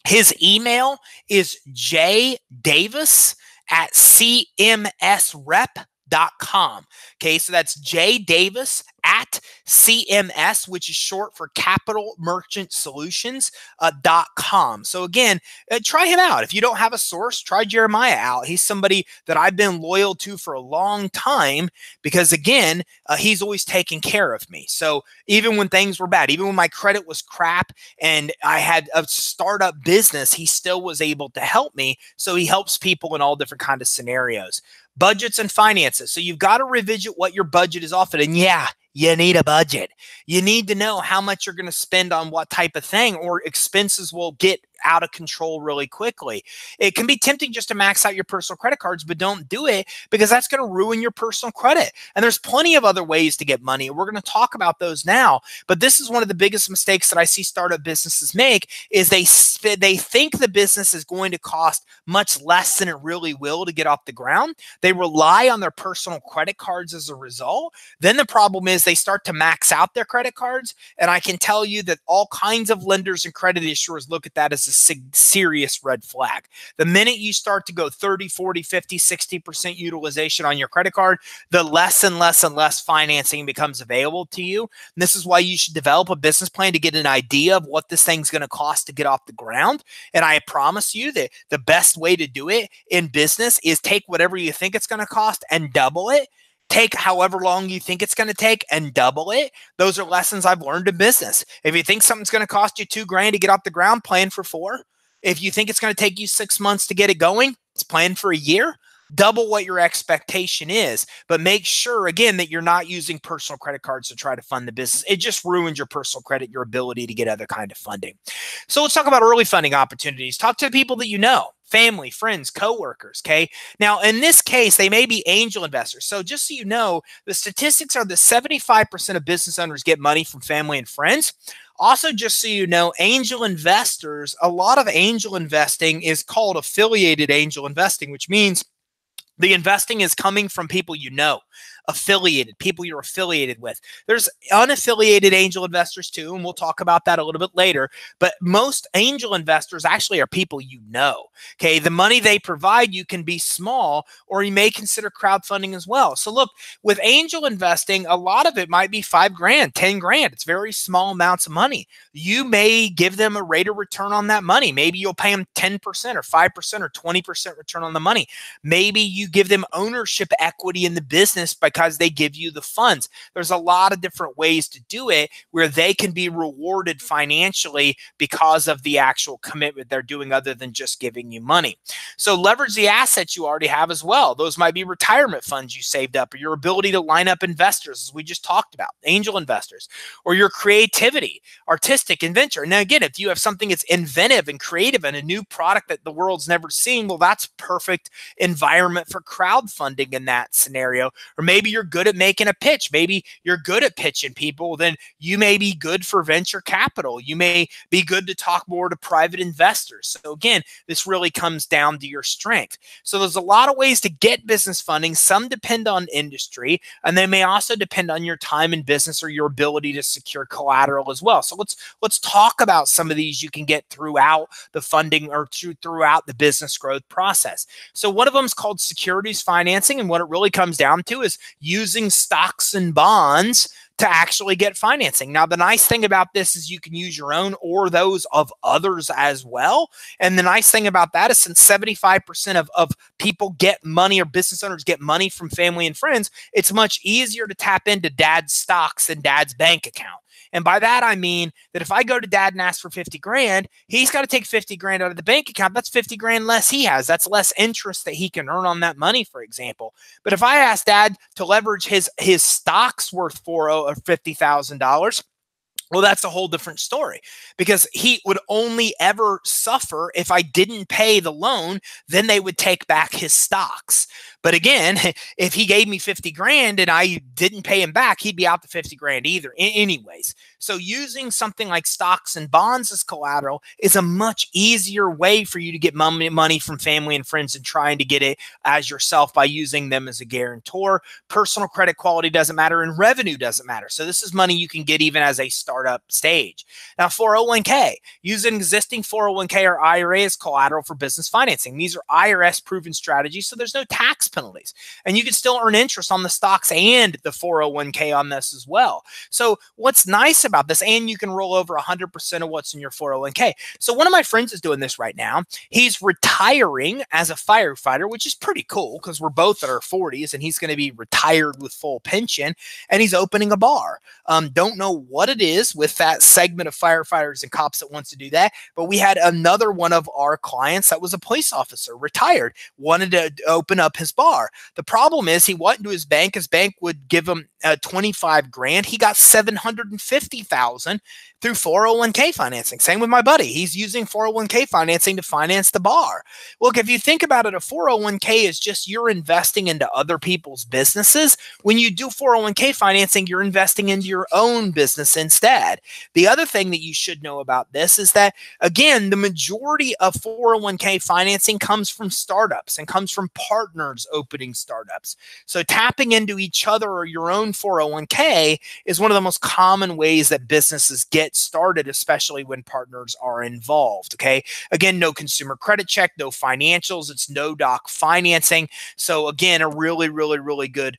[SPEAKER 1] His email is jdavis@cmsrep.com. Okay, so that's jdavis@CMS, which is short for Capital Merchant Solutions.com. So again, try him out. If you don't have a source, try Jeremiah out. He's somebody that I've been loyal to for a long time because, again, he's always taken care of me. So even when things were bad, even when my credit was crap and I had a startup business, he still was able to help me. So he helps people in all different kinds of scenarios. Budgets and finances. So you've got to revisit what your budget is offered. And yeah, you need a budget. You need to know how much you're going to spend on what type of thing, or expenses will get out of control really quickly. It can be tempting just to max out your personal credit cards, but don't do it because that's going to ruin your personal credit. And there's plenty of other ways to get money. We're going to talk about those now. But this is one of the biggest mistakes that I see startup businesses make is they think the business is going to cost much less than it really will to get off the ground. They rely on their personal credit cards as a result. Then the problem is they start to max out their credit cards. And I can tell you that all kinds of lenders and credit issuers look at that as a serious red flag. The minute you start to go 30, 40, 50, 60% utilization on your credit card, the less and less and less financing becomes available to you. And this is why you should develop a business plan to get an idea of what this thing's going to cost to get off the ground. And I promise you that the best way to do it in business is take whatever you think it's going to cost and double it. take however long you think it's going to take and double it. Those are lessons I've learned in business. If you think something's going to cost you $2,000 to get off the ground, plan for 4. If you think it's going to take you 6 months to get it going, it's planned for a year. Double what your expectation is, but make sure, again, that you're not using personal credit cards to try to fund the business. It just ruins your personal credit, your ability to get other kind of funding. So let's talk about early funding opportunities. Talk to the people that you know, family, friends, coworkers, okay? Now, in this case, they may be angel investors. So just so you know, the statistics are that 75% of business owners get money from family and friends. Also, just so you know, angel investors, a lot of angel investing is called affiliated angel investing, which means the investing is coming from people you know, affiliated, people you're affiliated with. There's unaffiliated angel investors too, and we'll talk about that a little bit later. But most angel investors actually are people you know. Okay, the money they provide you can be small, or you may consider crowdfunding as well. So look, with angel investing, a lot of it might be $5,000, $10,000. It's very small amounts of money. You may give them a rate of return on that money. Maybe you'll pay them 10% or 5% or 20% return on the money. Maybe you give them ownership equity in the business because they give you the funds. There's a lot of different ways to do it where they can be rewarded financially because of the actual commitment they're doing other than just giving you money. So leverage the assets you already have as well. Those might be retirement funds you saved up, or your ability to line up investors, as we just talked about, angel investors, or your creativity, artistic inventor. Now, again, if you have something that's inventive and creative and a new product that the world's never seen, well, that's perfect environment for crowdfunding in that scenario. Or maybe you're good at making a pitch. Maybe you're good at pitching people. Then you may be good for venture capital. You may be good to talk more to private investors. So again, this really comes down to your strength. So there's a lot of ways to get business funding. Some depend on industry, and they may also depend on your time in business or your ability to secure collateral as well. So let's talk about some of these you can get throughout the funding or throughout the business growth process. So one of them is called securities financing, and what it really comes down to is using stocks and bonds to actually get financing. Now, the nice thing about this is you can use your own or those of others as well. And the nice thing about that is since 75% of people get money, or business owners get money from family and friends, it's much easier to tap into dad's stocks than dad's bank account. And by that, I mean that if I go to dad and ask for 50 grand, he's got to take 50 grand out of the bank account. That's 50 grand less he has. That's less interest that he can earn on that money, for example. But if I ask dad to leverage his stocks worth $50,000, well, that's a whole different story, because he would only ever suffer if I didn't pay the loan. Then they would take back his stocks. But again, if he gave me 50 grand and I didn't pay him back, he'd be out the 50 grand either anyways. So using something like stocks and bonds as collateral is a much easier way for you to get money from family and friends than trying to get it as yourself by using them as a guarantor. Personal credit quality doesn't matter, and revenue doesn't matter. So this is money you can get even as a startup stage. Now, 401k, use an existing 401k or IRA as collateral for business financing. These are IRS proven strategies, so there's no tax penalties, and you can still earn interest on the stocks and the 401k on this as well. So what's nice about this, and you can roll over 100% of what's in your 401k. So one of my friends is doing this right now. He's retiring as a firefighter, which is pretty cool because we're both at our 40s, and he's going to be retired with full pension, and he's opening a bar. Don't know what it is with that segment of firefighters and cops that wants to do that, but we had another one of our clients that was a police officer, retired, wanted to open up his bar. The problem is he went to his bank. His bank would give him 25 grand. He got 750,000 through 401k financing. Same with my buddy. He's using 401k financing to finance the bar. Look, if you think about it, a 401k is just you're investing into other people's businesses. When you do 401k financing, you're investing into your own business instead. The other thing that you should know about this is that, again, the majority of 401k financing comes from startups and comes from partners opening startups. So tapping into each other or your own 401k is one of the most common ways that businesses get get started, especially when partners are involved. Okay. Again, no consumer credit check, no financials. It's no doc financing. So again, a really, really, really good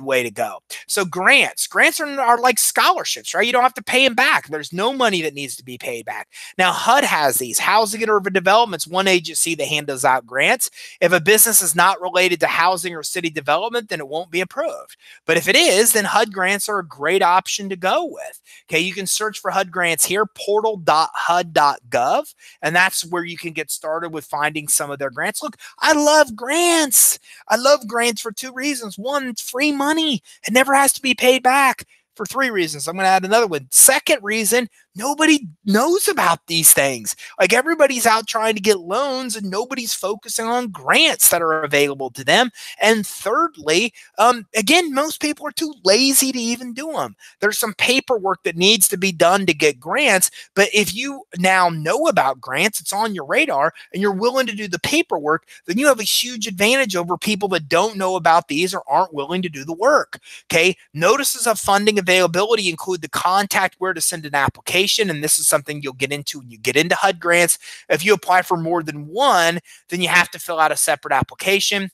[SPEAKER 1] way to go. So grants are like scholarships, right? You don't have to pay them back. There's no money that needs to be paid back. Now, HUD has these. Housing and Urban Development's one agency that handles out grants. If a business is not related to housing or city development, then it won't be approved. But if it is, then HUD grants are a great option to go with. Okay, you can search for HUD grants here, portal.hud.gov, and that's where you can get started with finding some of their grants. Look, I love grants. I love grants for two reasons. One, it's free money. It never has to be paid back. For three reasons. I'm going to add another one. Second reason, nobody knows about these things. Like everybody's out trying to get loans and nobody's focusing on grants that are available to them. And thirdly, again, most people are too lazy to even do them. There's some paperwork that needs to be done to get grants. But if you now know about grants, it's on your radar and you're willing to do the paperwork, then you have a huge advantage over people that don't know about these or aren't willing to do the work. Okay. Notices of funding availability include the contact where to send an application, and this is something you'll get into when you get into HUD grants. If you apply for more than one, then you have to fill out a separate application.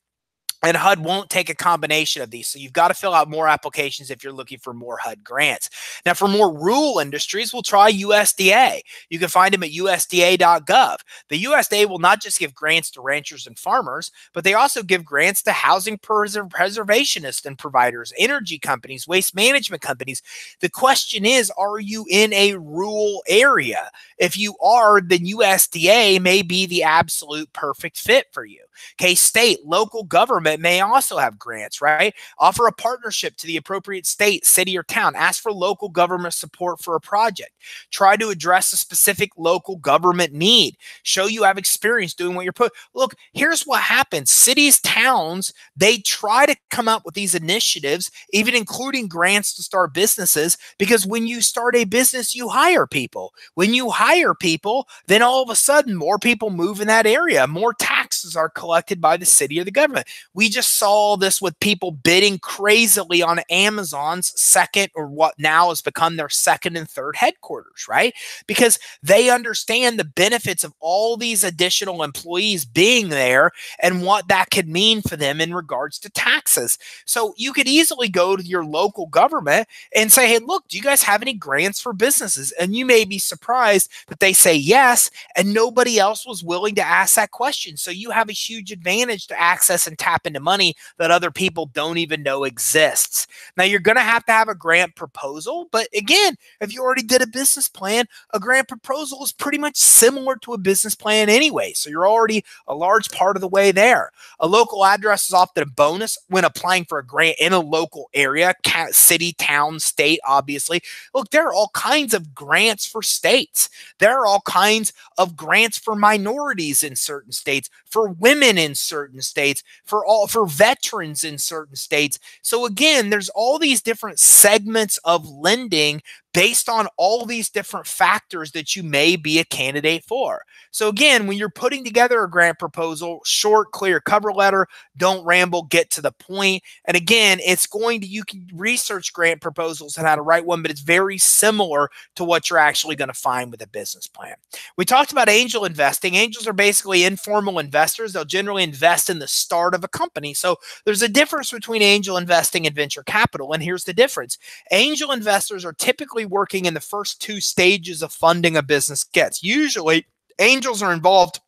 [SPEAKER 1] And HUD won't take a combination of these. So you've got to fill out more applications if you're looking for more HUD grants. Now, for more rural industries, we'll try USDA. You can find them at USDA.gov. The USDA will not just give grants to ranchers and farmers, but they also give grants to housing preservationists and providers, energy companies, waste management companies. The question is, are you in a rural area? If you are, then USDA may be the absolute perfect fit for you. Okay, state, local government may also have grants, right? Offer a partnership to the appropriate state, city, or town. Ask for local government support for a project. Try to address a specific local government need. Show you have experience doing what you're put. Look, here's what happens. Cities, towns, they try to come up with these initiatives, even including grants to start businesses, because when you start a business, you hire people. When you hire people, then all of a sudden, more people move in that area. More taxes are collected by the city or the government. We just saw this with people bidding crazily on Amazon's second, or what now has become their second and third headquarters, right? Because they understand the benefits of all these additional employees being there and what that could mean for them in regards to taxes. So you could easily go to your local government and say, hey, look, do you guys have any grants for businesses? And you may be surprised that they say yes, and nobody else was willing to ask that question. So you have a huge advantage to access and tap into money that other people don't even know exists. Now, you're going to have a grant proposal, but again, if you already did a business plan, a grant proposal is pretty much similar to a business plan anyway. So you're already a large part of the way there. A local address is often a bonus when applying for a grant in a local area, city, town, state, obviously. Look, there are all kinds of grants for states. There are all kinds of grants for minorities in certain states, for women in certain states, for veterans in certain states. So again, there's all these different segments of lending based on all these different factors that you may be a candidate for. So again, when you're putting together a grant proposal, short, clear cover letter, don't ramble, get to the point. And again, you can research grant proposals and how to write one, but it's very similar to what you're actually going to find with a business plan. We talked about angel investing. Angels are basically informal investors. They'll generally invest in the start of a company. So there's a difference between angel investing and venture capital. And here's the difference. Angel investors are typically working in the first two stages of funding a business gets. Usually, angels are involved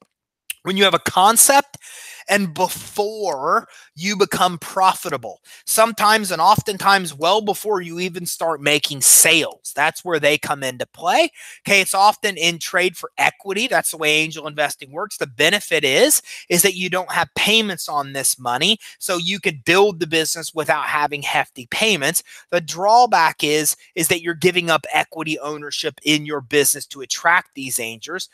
[SPEAKER 1] when you have a concept and before you become profitable. Sometimes and oftentimes well before you even start making sales. That's where they come into play. Okay, it's often in trade for equity. That's the way angel investing works. The benefit is that you don't have payments on this money, so you could build the business without having hefty payments. The drawback is that you're giving up equity ownership in your business to attract these angels,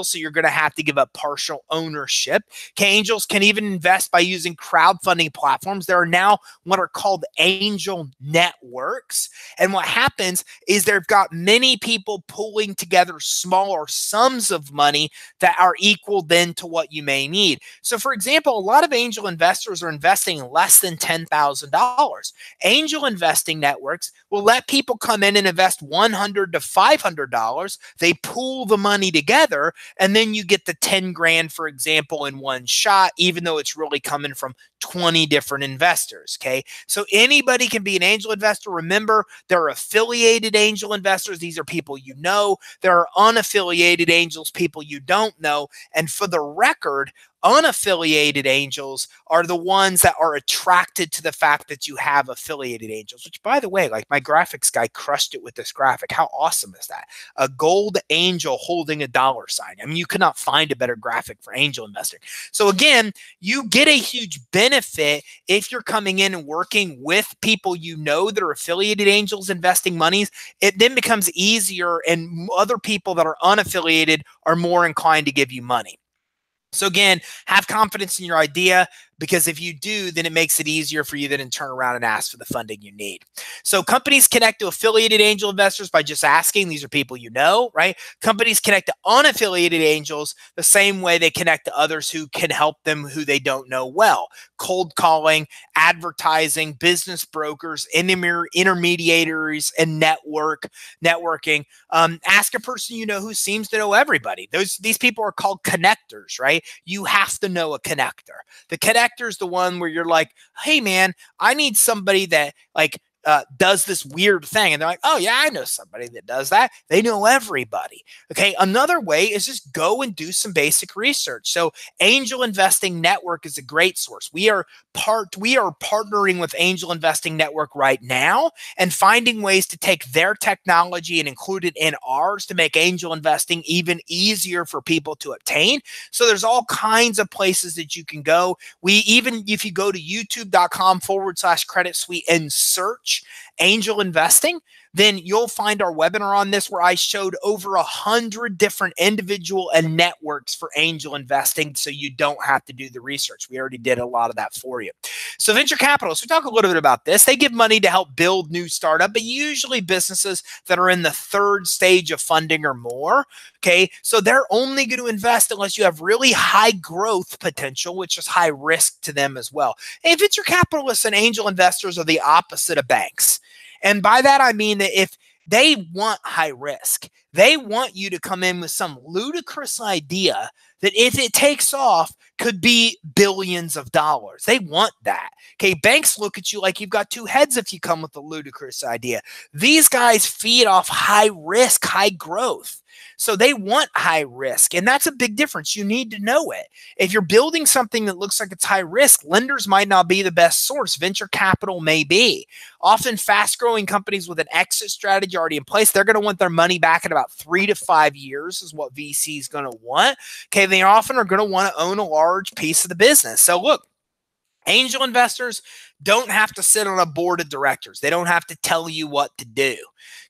[SPEAKER 1] so you're going to have to give up partial ownership. Okay, angels can even invest by using crowdfunding platforms. There are now what are called angel networks. And what happens is they've got many people pulling together smaller sums of money that are equal then to what you may need. So for example, a lot of angel investors are investing less than $10,000. Angel investing networks will let people come in and invest $100 to $500. They pool the money together, and then you get the 10 grand, for example, in one shot, even though it's really coming from 20 different investors. Okay. So anybody can be an angel investor. Remember, there are affiliated angel investors. These are people you know. There are unaffiliated angels, people you don't know. And for the record, unaffiliated angels are the ones that are attracted to the fact that you have affiliated angels, which, by the way, like my graphics guy crushed it with this graphic. How awesome is that? A gold angel holding a dollar sign. I mean, you cannot find a better graphic for angel investing. So again, you get a huge benefit if you're coming in and working with people you know that are affiliated angels investing monies. It then becomes easier, and other people that are unaffiliated are more inclined to give you money. So again, have confidence in your idea, because if you do, then it makes it easier for you then to turn around and ask for the funding you need. So companies connect to affiliated angel investors by just asking. These are people you know, right? Companies connect to unaffiliated angels the same way they connect to others who can help them who they don't know well. Cold calling, advertising, business brokers, intermediaries, and networking. Ask a person you know who seems to know everybody. These people are called connectors, right? You have to know a connector. The connector is the one where you're like, hey man, I need somebody that does this weird thing. And they're like, oh yeah, I know somebody that does that. They know everybody. Okay. Another way is just go and do some basic research. So Angel Investing Network is a great source. We are partnering with Angel Investing Network right now and finding ways to take their technology and include it in ours to make angel investing even easier for people to obtain. So there's all kinds of places that you can go. If you go to youtube.com/credit suite and search angel investing, then you'll find our webinar on this where I showed over 100 different individual and networks for angel investing, so you don't have to do the research. We already did a lot of that for you. So venture capitalists, we talk a little bit about this. They give money to help build new startup, but usually businesses that are in the third stage of funding or more. Okay, so they're only going to invest unless you have really high growth potential, which is high risk to them as well. And venture capitalists and angel investors are the opposite of banks. And by that, I mean that if they want high risk, they want you to come in with some ludicrous idea that if it takes off could be billions of dollars. They want that. Okay, banks look at you like you've got two heads if you come with a ludicrous idea. These guys feed off high risk, high growth. So they want high risk, and that's a big difference. You need to know it. If you're building something that looks like it's high risk, lenders might not be the best source. Venture capital may be. Often fast-growing companies with an exit strategy already in place, they're going to want their money back in about 3 to 5 years is what VC is going to want. Okay, they often are going to want to own a large piece of the business. So look, angel investors don't have to sit on a board of directors. They don't have to tell you what to do.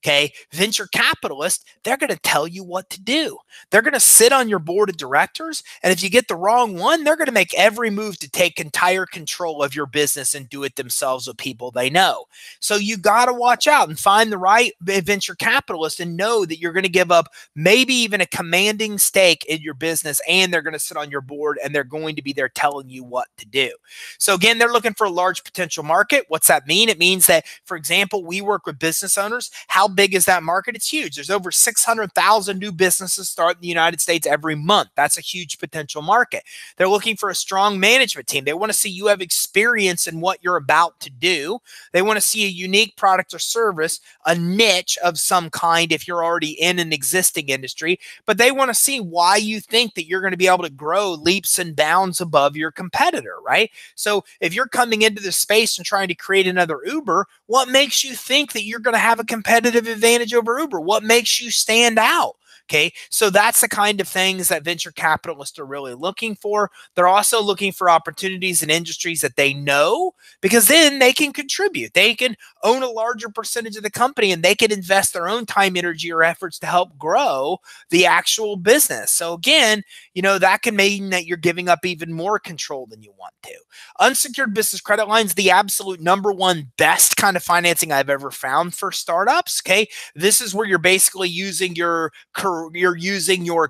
[SPEAKER 1] Okay. Venture capitalists, they're going to tell you what to do. They're going to sit on your board of directors. And if you get the wrong one, they're going to make every move to take entire control of your business and do it themselves with people they know. So you got to watch out and find the right venture capitalist and know that you're going to give up maybe even a commanding stake in your business, and they're going to sit on your board and they're going to be there telling you what to do. So again, they're looking for a large potential market. What's that mean? It means that, for example, we work with business owners. How big is that market? It's huge. There's over 600,000 new businesses start in the United States every month. That's a huge potential market. They're looking for a strong management team. They want to see you have experience in what you're about to do. They want to see a unique product or service, a niche of some kind if you're already in an existing industry, but they want to see why you think that you're going to be able to grow leaps and bounds above your competitor, right? So if you're coming into this space and trying to create another Uber, what makes you think that you're going to have a competitive advantage over Uber? What makes you stand out? Okay, so that's the kind of things that venture capitalists are really looking for. They're also looking for opportunities in industries that they know, because then they can contribute. They can own a larger percentage of the company and they can invest their own time, energy, or efforts to help grow the actual business. So again, that can mean that you're giving up even more control than you want to. Unsecured business credit lines, the absolute #1 best kind of financing I've ever found for startups. Okay, this is where you're basically using your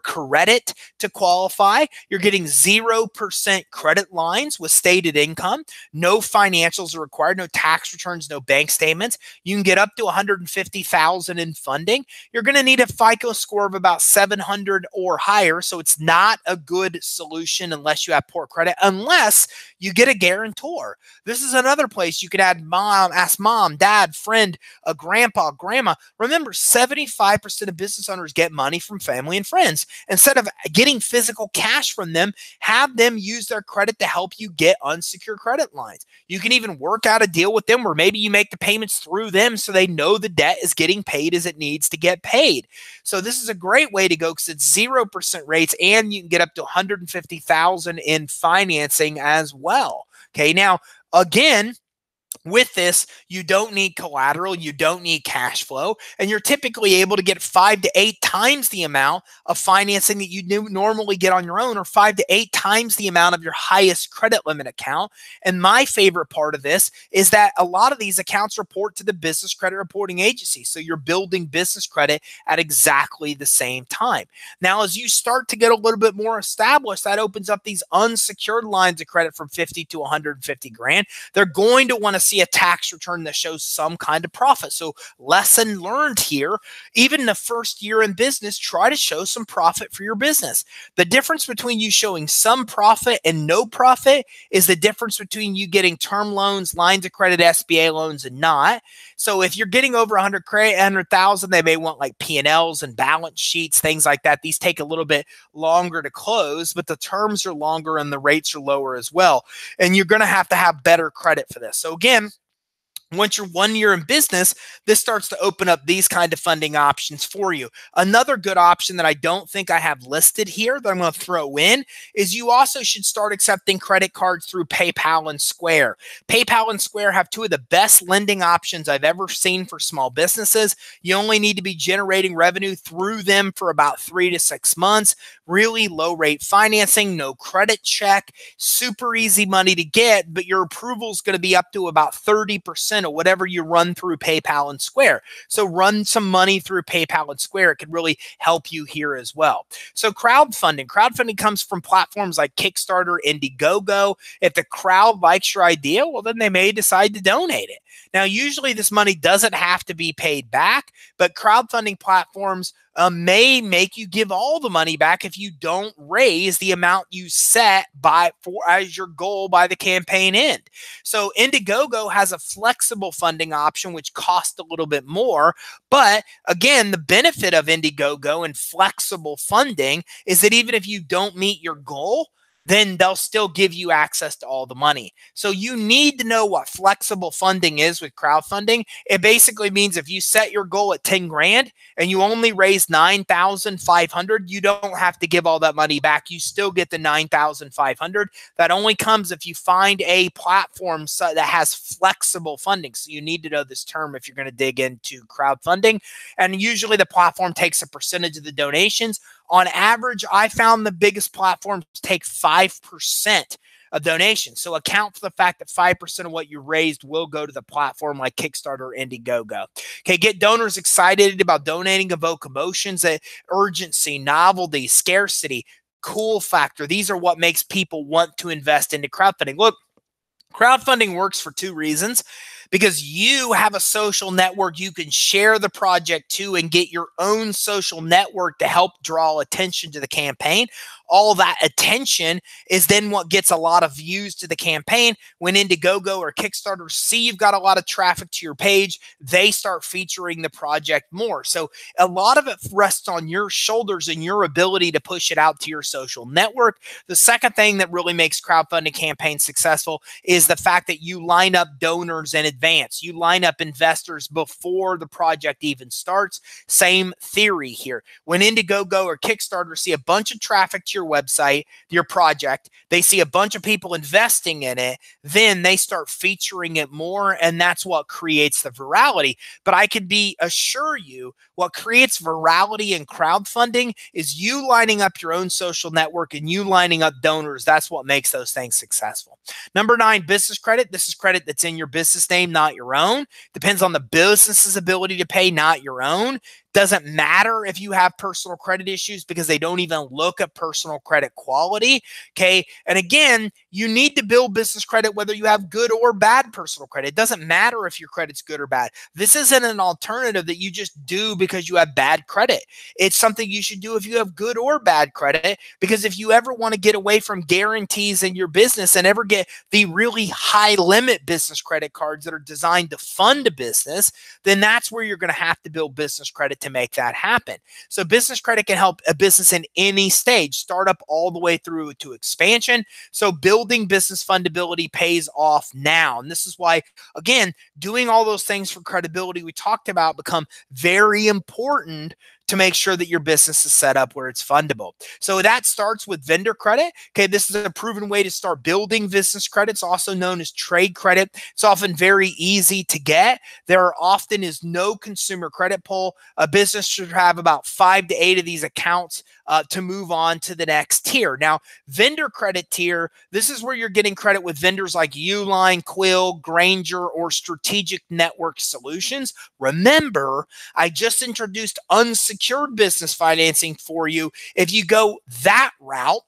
[SPEAKER 1] credit to qualify. You're getting 0% credit lines with stated income. No financials are required, no tax returns, no bank statements. You can get up to $150,000 in funding. You're going to need a FICO score of about 700 or higher, so it's not a good solution unless you have poor credit, unless you get a guarantor. This is another place you could ask mom, dad, friend, a grandpa, grandma. Remember, 75% of business owners get money from family and friends. Instead of getting physical cash from them, have them use their credit to help you get unsecured credit lines. You can even work out a deal with them where maybe you make the payments through them so they know the debt is getting paid as it needs to get paid. So this is a great way to go because it's 0% rates and you can get up to $150,000 in financing as well. Okay, now again, with this, you don't need collateral, you don't need cash flow, and you're typically able to get 5 to 8 times the amount of financing that you normally get on your own, or 5 to 8 times the amount of your highest credit limit account. And my favorite part of this is that a lot of these accounts report to the Business Credit Reporting Agency, so you're building business credit at exactly the same time. Now, as you start to get a little bit more established, that opens up these unsecured lines of credit from 50 to 150 grand. They're going to want to see a tax return that shows some kind of profit. So lesson learned here, even the first year in business, try to show some profit for your business. The difference between you showing some profit and no profit is the difference between you getting term loans, lines of credit, SBA loans, and not. So if you're getting over 100,000, they may want like P&Ls and balance sheets, things like that. These take a little bit longer to close, but the terms are longer and the rates are lower as well. And you're going to have better credit for this. So again, once you're 1 year in business, this starts to open up these kind of funding options for you. Another good option that I don't think I have listed here that I'm going to throw in is you also should start accepting credit cards through PayPal and Square. PayPal and Square have 2 of the best lending options I've ever seen for small businesses. You only need to be generating revenue through them for about 3 to 6 months. Really low rate financing, no credit check, super easy money to get, but your approval is going to be up to about 30% of whatever you run through PayPal and Square. So run some money through PayPal and Square. It could really help you here as well. So crowdfunding. Crowdfunding comes from platforms like Kickstarter, Indiegogo. If the crowd likes your idea, well, then they may decide to donate it. Now, usually this money doesn't have to be paid back, but crowdfunding platforms may make you give all the money back if you don't raise the amount you set as your goal by the campaign end. So Indiegogo has a flexible funding option, which costs a little bit more. But again, the benefit of Indiegogo and flexible funding is that even if you don't meet your goal, then they'll still give you access to all the money. So you need to know what flexible funding is with crowdfunding. It basically means if you set your goal at 10 grand and you only raise 9,500, you don't have to give all that money back. You still get the 9,500. That only comes if you find a platform that has flexible funding. So you need to know this term if you're going to dig into crowdfunding. And usually the platform takes a percentage of the donations. On average, I found the biggest platforms take 5% of donations. So account for the fact that 5% of what you raised will go to the platform like Kickstarter or Indiegogo. Okay, get donors excited about donating, evoke emotions, urgency, novelty, scarcity, cool factor. These are what makes people want to invest into crowdfunding. Look, crowdfunding works for 2 reasons. Because you have a social network you can share the project to and get your own social network to help draw attention to the campaign. All that attention is then what gets a lot of views to the campaign. When Indiegogo or Kickstarter see you've got a lot of traffic to your page, they start featuring the project more. So a lot of it rests on your shoulders and your ability to push it out to your social network. The second thing that really makes crowdfunding campaigns successful is the fact that you line up donors in advance advance. You line up investors before the project even starts. Same theory here. When Indiegogo or Kickstarter see a bunch of traffic to your website, your project, they see a bunch of people investing in it, then they start featuring it more, and that's what creates the virality. But I can assure you, what creates virality in crowdfunding is you lining up your own social network and you lining up donors. That's what makes those things successful. Number 9, business credit. This is credit that's in your business name, not your own. Depends on the business's ability to pay, not your own. Doesn't matter if you have personal credit issues because they don't even look at personal credit quality. Okay. And again, you need to build business credit whether you have good or bad personal credit. It doesn't matter if your credit's good or bad. This isn't an alternative that you just do because you have bad credit. It's something you should do if you have good or bad credit, because if you ever want to get away from guarantees in your business and ever get the really high limit business credit cards that are designed to fund a business, then that's where you're going to have to build business credit to make that happen. So business credit can help a business in any stage, startup all the way through to expansion. So building business fundability pays off now. And this is why, again, doing all those things for credibility we talked about become very important to make sure that your business is set up where it's fundable. So that starts with vendor credit. Okay, this is a proven way to start building business credits, also known as trade credit. It's often very easy to get. There often is no consumer credit pull. A business should have about 5 to 8 of these accounts to move on to the next tier. Now, vendor credit tier, this is where you're getting credit with vendors like Uline, Quill, Granger, or Strategic Network Solutions. Remember, I just introduced unsecured business financing for you. If you go that route,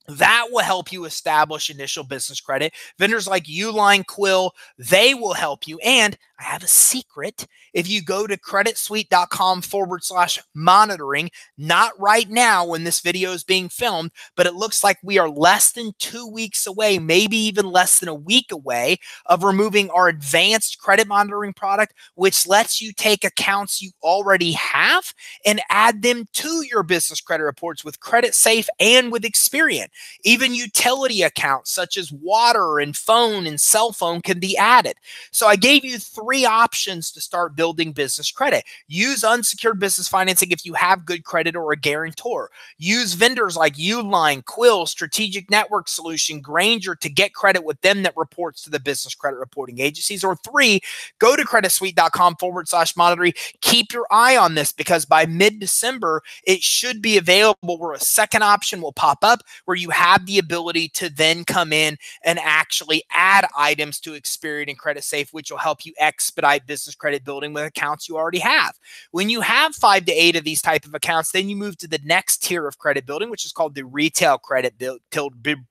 [SPEAKER 1] that will help you establish initial business credit. Vendors like Uline, Quill, they will help you. And I have a secret. If you go to creditsuite.com/monitoring, not right now when this video is being filmed, but it looks like we are less than 2 weeks away, maybe even less than a week away of removing our advanced credit monitoring product, which lets you take accounts you already have and add them to your business credit reports with Credit Safe and with Experian. Even utility accounts such as water and phone and cell phone can be added. So I gave you 3 options to start building business credit. Use unsecured business financing if you have good credit or a guarantor. Use vendors like Uline, Quill, Strategic Network Solution, Granger to get credit with them that reports to the business credit reporting agencies. Or 3, go to creditsuite.com/monitoring. Keep your eye on this because by mid-December, it should be available where a second option will pop up where you have the ability to then come in and actually add items to Experian and Credit Safe, which will help you expedite business credit building with accounts you already have. When you have 5 to 8 of these type of accounts, then you move to the next tier of credit building, which is called the retail credit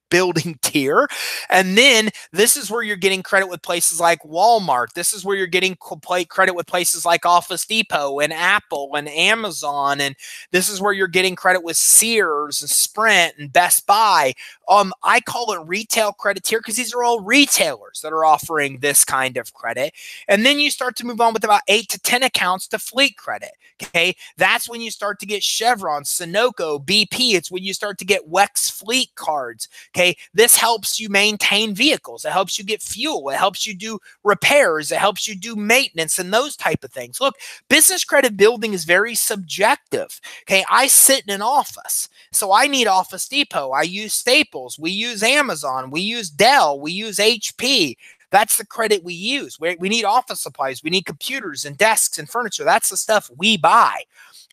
[SPEAKER 1] building tier. And then this is where you're getting credit with places like Walmart. This is where you're getting credit with places like Office Depot and Apple and Amazon. And this is where you're getting credit with Sears and Sprint and Best Buy. I call it retail credit tier because these are all retailers that are offering this kind of credit. And then you start to move on with about 8 to 10 accounts to fleet credit. Okay, that's when you start to get Chevron, Sunoco, BP. It's when you start to get WEX fleet cards. Okay, this helps you maintain vehicles. It helps you get fuel. It helps you do repairs. It helps you do maintenance and those type of things. Look, business credit building is very subjective. Okay, I sit in an office, so I need Office Depot. I use Staples. We use Amazon. We use Dell. We use HP. That's the credit we use. We need office supplies. We need computers and desks and furniture. That's the stuff we buy.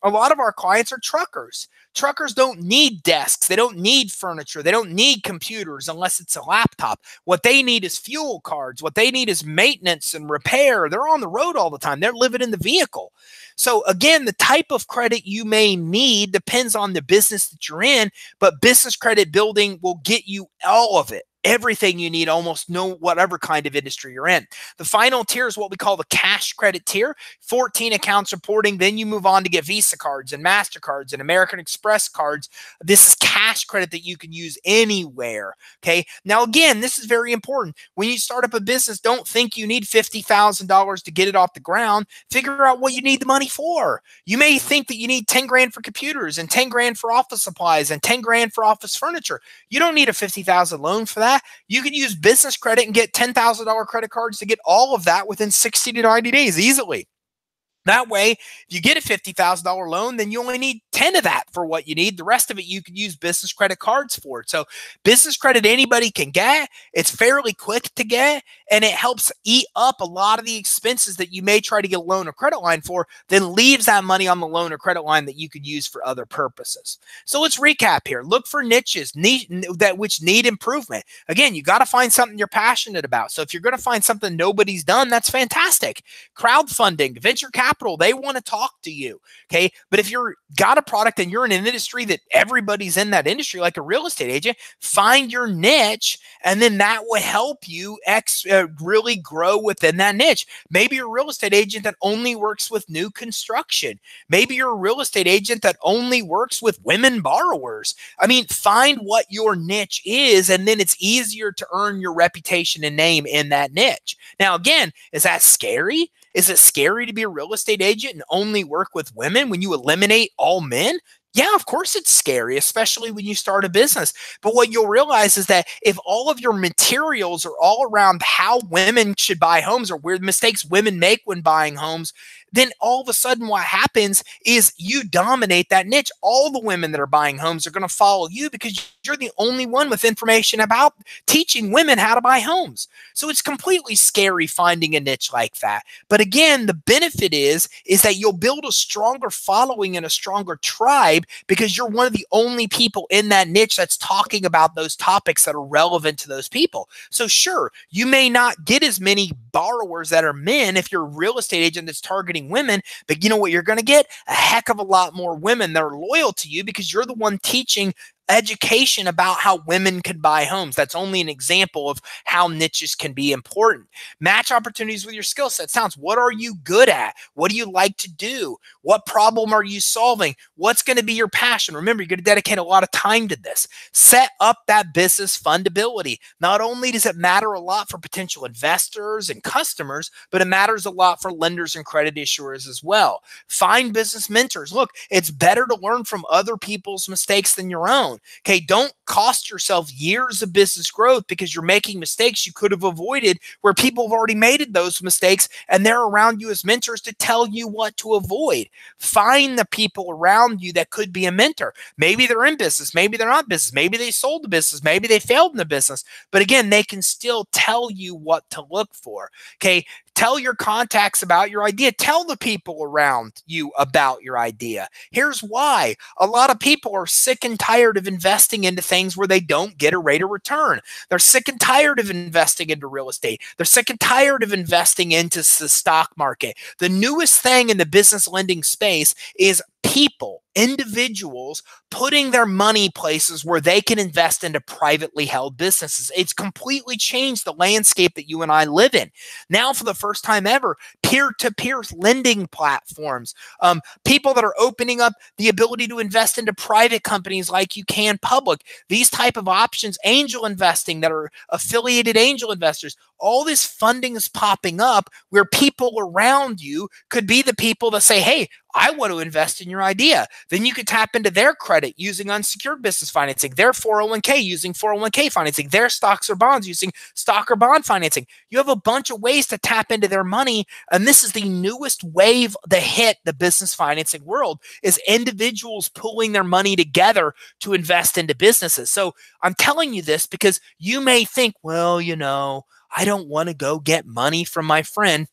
[SPEAKER 1] A lot of our clients are truckers. Truckers don't need desks. They don't need furniture. They don't need computers unless it's a laptop. What they need is fuel cards. What they need is maintenance and repair. They're on the road all the time. They're living in the vehicle. So again, the type of credit you may need depends on the business that you're in, but business credit building will get you all of it. Everything you need, almost whatever kind of industry you're in. The final tier is what we call the cash credit tier, 14 accounts reporting. Then you move on to get Visa cards and MasterCards and American Express cards. This is cash credit that you can use anywhere. Okay. Now, again, this is very important. When you start up a business, don't think you need $50,000 to get it off the ground. Figure out what you need the money for. You may think that you need 10 grand for computers and 10 grand for office supplies and 10 grand for office furniture. You don't need a $50,000 loan for that. that, you can use business credit and get $10,000 credit cards to get all of that within 60 to 90 days easily. That way, if you get a $50,000 loan, then you only need 10 of that for what you need. The rest of it, you can use business credit cards for it. So business credit, anybody can get. It's fairly quick to get, and it helps eat up a lot of the expenses that you may try to get a loan or credit line for, then leaves that money on the loan or credit line that you could use for other purposes. So let's recap here. Look for niches which need improvement. Again, you got to find something you're passionate about. So if you're going to find something nobody's done, that's fantastic. Crowdfunding, venture capital, they want to talk to you. Okay. But if you're got a product and you're in an industry that everybody's in that industry, like a real estate agent, find your niche, and then that will help you really grow within that niche. Maybe you're a real estate agent that only works with new construction. Maybe you're a real estate agent that only works with women borrowers. I mean, find what your niche is, and then it's easier to earn your reputation and name in that niche. Now, again, is that scary? Is it scary to be a real estate agent and only work with women when you eliminate all men? Yeah, of course it's scary, especially when you start a business. But what you'll realize is that if all of your materials are all around how women should buy homes or where the mistakes women make when buying homes, then all of a sudden what happens is you dominate that niche. All the women that are buying homes are going to follow you because you're the only one with information about teaching women how to buy homes. So it's completely scary finding a niche like that. But again, the benefit is that you'll build a stronger following and a stronger tribe because you're one of the only people in that niche that's talking about those topics that are relevant to those people. So sure, you may not get as many borrowers that are men if you're a real estate agent that's targeting women, but you know what you're going to get? A heck of a lot more women that are loyal to you because you're the one teaching education about how women can buy homes. That's only an example of how niches can be important. Match opportunities with your skill set. Sounds, what are you good at? What do you like to do? What problem are you solving? What's going to be your passion? Remember, you're going to dedicate a lot of time to this. Set up that business fundability. Not only does it matter a lot for potential investors and customers, but it matters a lot for lenders and credit issuers as well. Find business mentors. Look, it's better to learn from other people's mistakes than your own. Okay, don't cost yourself years of business growth because you're making mistakes you could have avoided where people have already made those mistakes and they're around you as mentors to tell you what to avoid. Find the people around you that could be a mentor. Maybe they're in business, maybe they're not in business, maybe they sold the business, maybe they failed in the business, but again, they can still tell you what to look for. Okay, tell your contacts about your idea. Tell the people around you about your idea. Here's why. A lot of people are sick and tired of investing into things where they don't get a rate of return. They're sick and tired of investing into real estate. They're sick and tired of investing into the stock market. The newest thing in the business lending space is people, individuals, putting their money places where they can invest into privately held businesses. It's completely changed the landscape that you and I live in. Now, for the first time ever, peer-to-peer lending platforms, people that are opening up the ability to invest into private companies like you can public, these type of options, angel investing that are affiliated angel investors, all this funding is popping up where people around you could be the people that say, hey, I want to invest in your idea. Then you could tap into their credit using unsecured business financing, their 401k using 401k financing, their stocks or bonds using stock or bond financing. You have a bunch of ways to tap into their money. And this is the newest wave that hit the business financing world is individuals pulling their money together to invest into businesses. So I'm telling you this because you may think, well, you know, I don't want to go get money from my friend.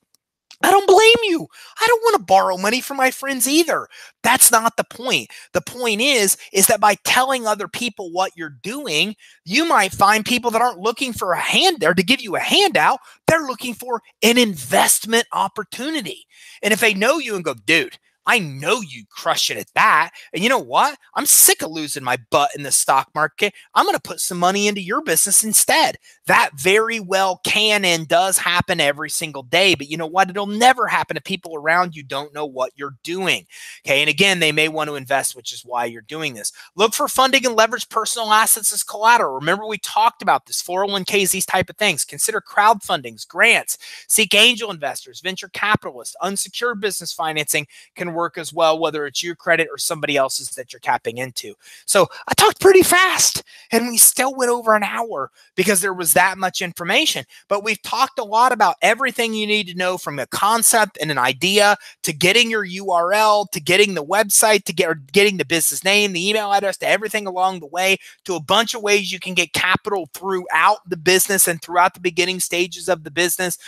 [SPEAKER 1] I don't blame you. I don't want to borrow money from my friends either. That's not the point. The point is that by telling other people what you're doing, you might find people that aren't looking for a hand there to give you a handout. They're looking for an investment opportunity. And if they know you and go, dude, I know you crush it at that. And you know what? I'm sick of losing my butt in the stock market. I'm going to put some money into your business instead. That very well can and does happen every single day. But you know what? It'll never happen if people around you don't know what you're doing. Okay. And again, they may want to invest, which is why you're doing this. Look for funding and leverage personal assets as collateral. Remember, we talked about this, 401ks, these type of things. Consider crowdfundings, grants, seek angel investors, venture capitalists, unsecured business financing can work as well, whether it's your credit or somebody else's that you're tapping into. So I talked pretty fast, and we still went over an hour because there was that much information. But we've talked a lot about everything you need to know, from a concept and an idea to getting your URL, to getting the website, to getting the business name, the email address, to everything along the way, to a bunch of ways you can get capital throughout the business and throughout the beginning stages of the business.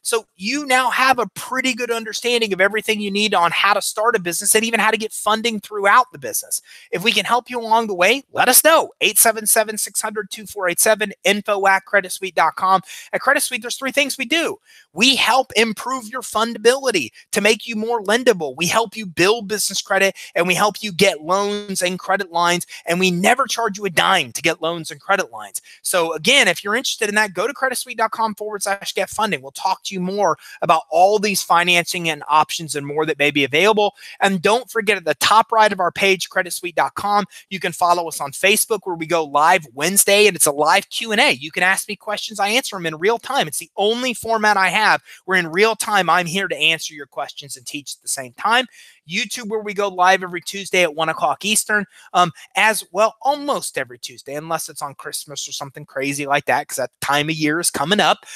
[SPEAKER 1] So you now have a pretty good understanding of everything you need on how to start a business and even how to get funding throughout the business. If we can help you along the way, let us know. 877-600-2487, info@creditsuite.com. At Credit Suite, there's three things we do. We help improve your fundability to make you more lendable. We help you build business credit, and we help you get loans and credit lines, and we never charge you a dime to get loans and credit lines. So again, if you're interested in that, go to creditsuite.com/get funding. We'll talk to you more about all these financing and options and more that may be available. And don't forget, at the top right of our page, creditsuite.com, you can follow us on Facebook, where we go live Wednesday, and it's a live Q&A. You can ask me questions. I answer them in real time. It's the only format I have where in real time I'm here to answer your questions and teach at the same time. YouTube, where we go live every Tuesday at 1 o'clock Eastern, as well, almost every Tuesday, unless it's on Christmas or something crazy like that, because that time of year is coming up.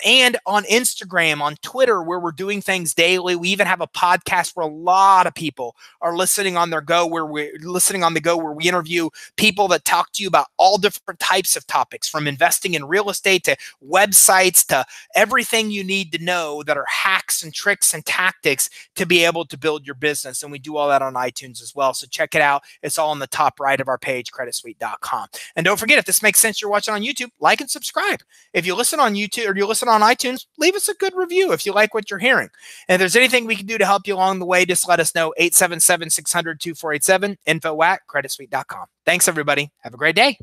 [SPEAKER 1] And on Instagram, on Twitter, where we're doing things daily. We even have a podcast where a lot of people are listening on their go, where we're listening on the go, where we interview people that talk to you about all different types of topics, from investing in real estate to websites to everything you need to know that are hacks and tricks and tactics to be able to build your business. And we do all that on iTunes as well. So check it out. It's all on the top right of our page, creditsuite.com. And don't forget, if this makes sense, you're watching on YouTube, like and subscribe. If you listen on YouTube or you listen on iTunes, leave us a good review if you like what you're hearing. And if there's anything we can do to help you along the way, just let us know. 877-600-2487, info@creditsuite.com. Thanks, everybody. Have a great day.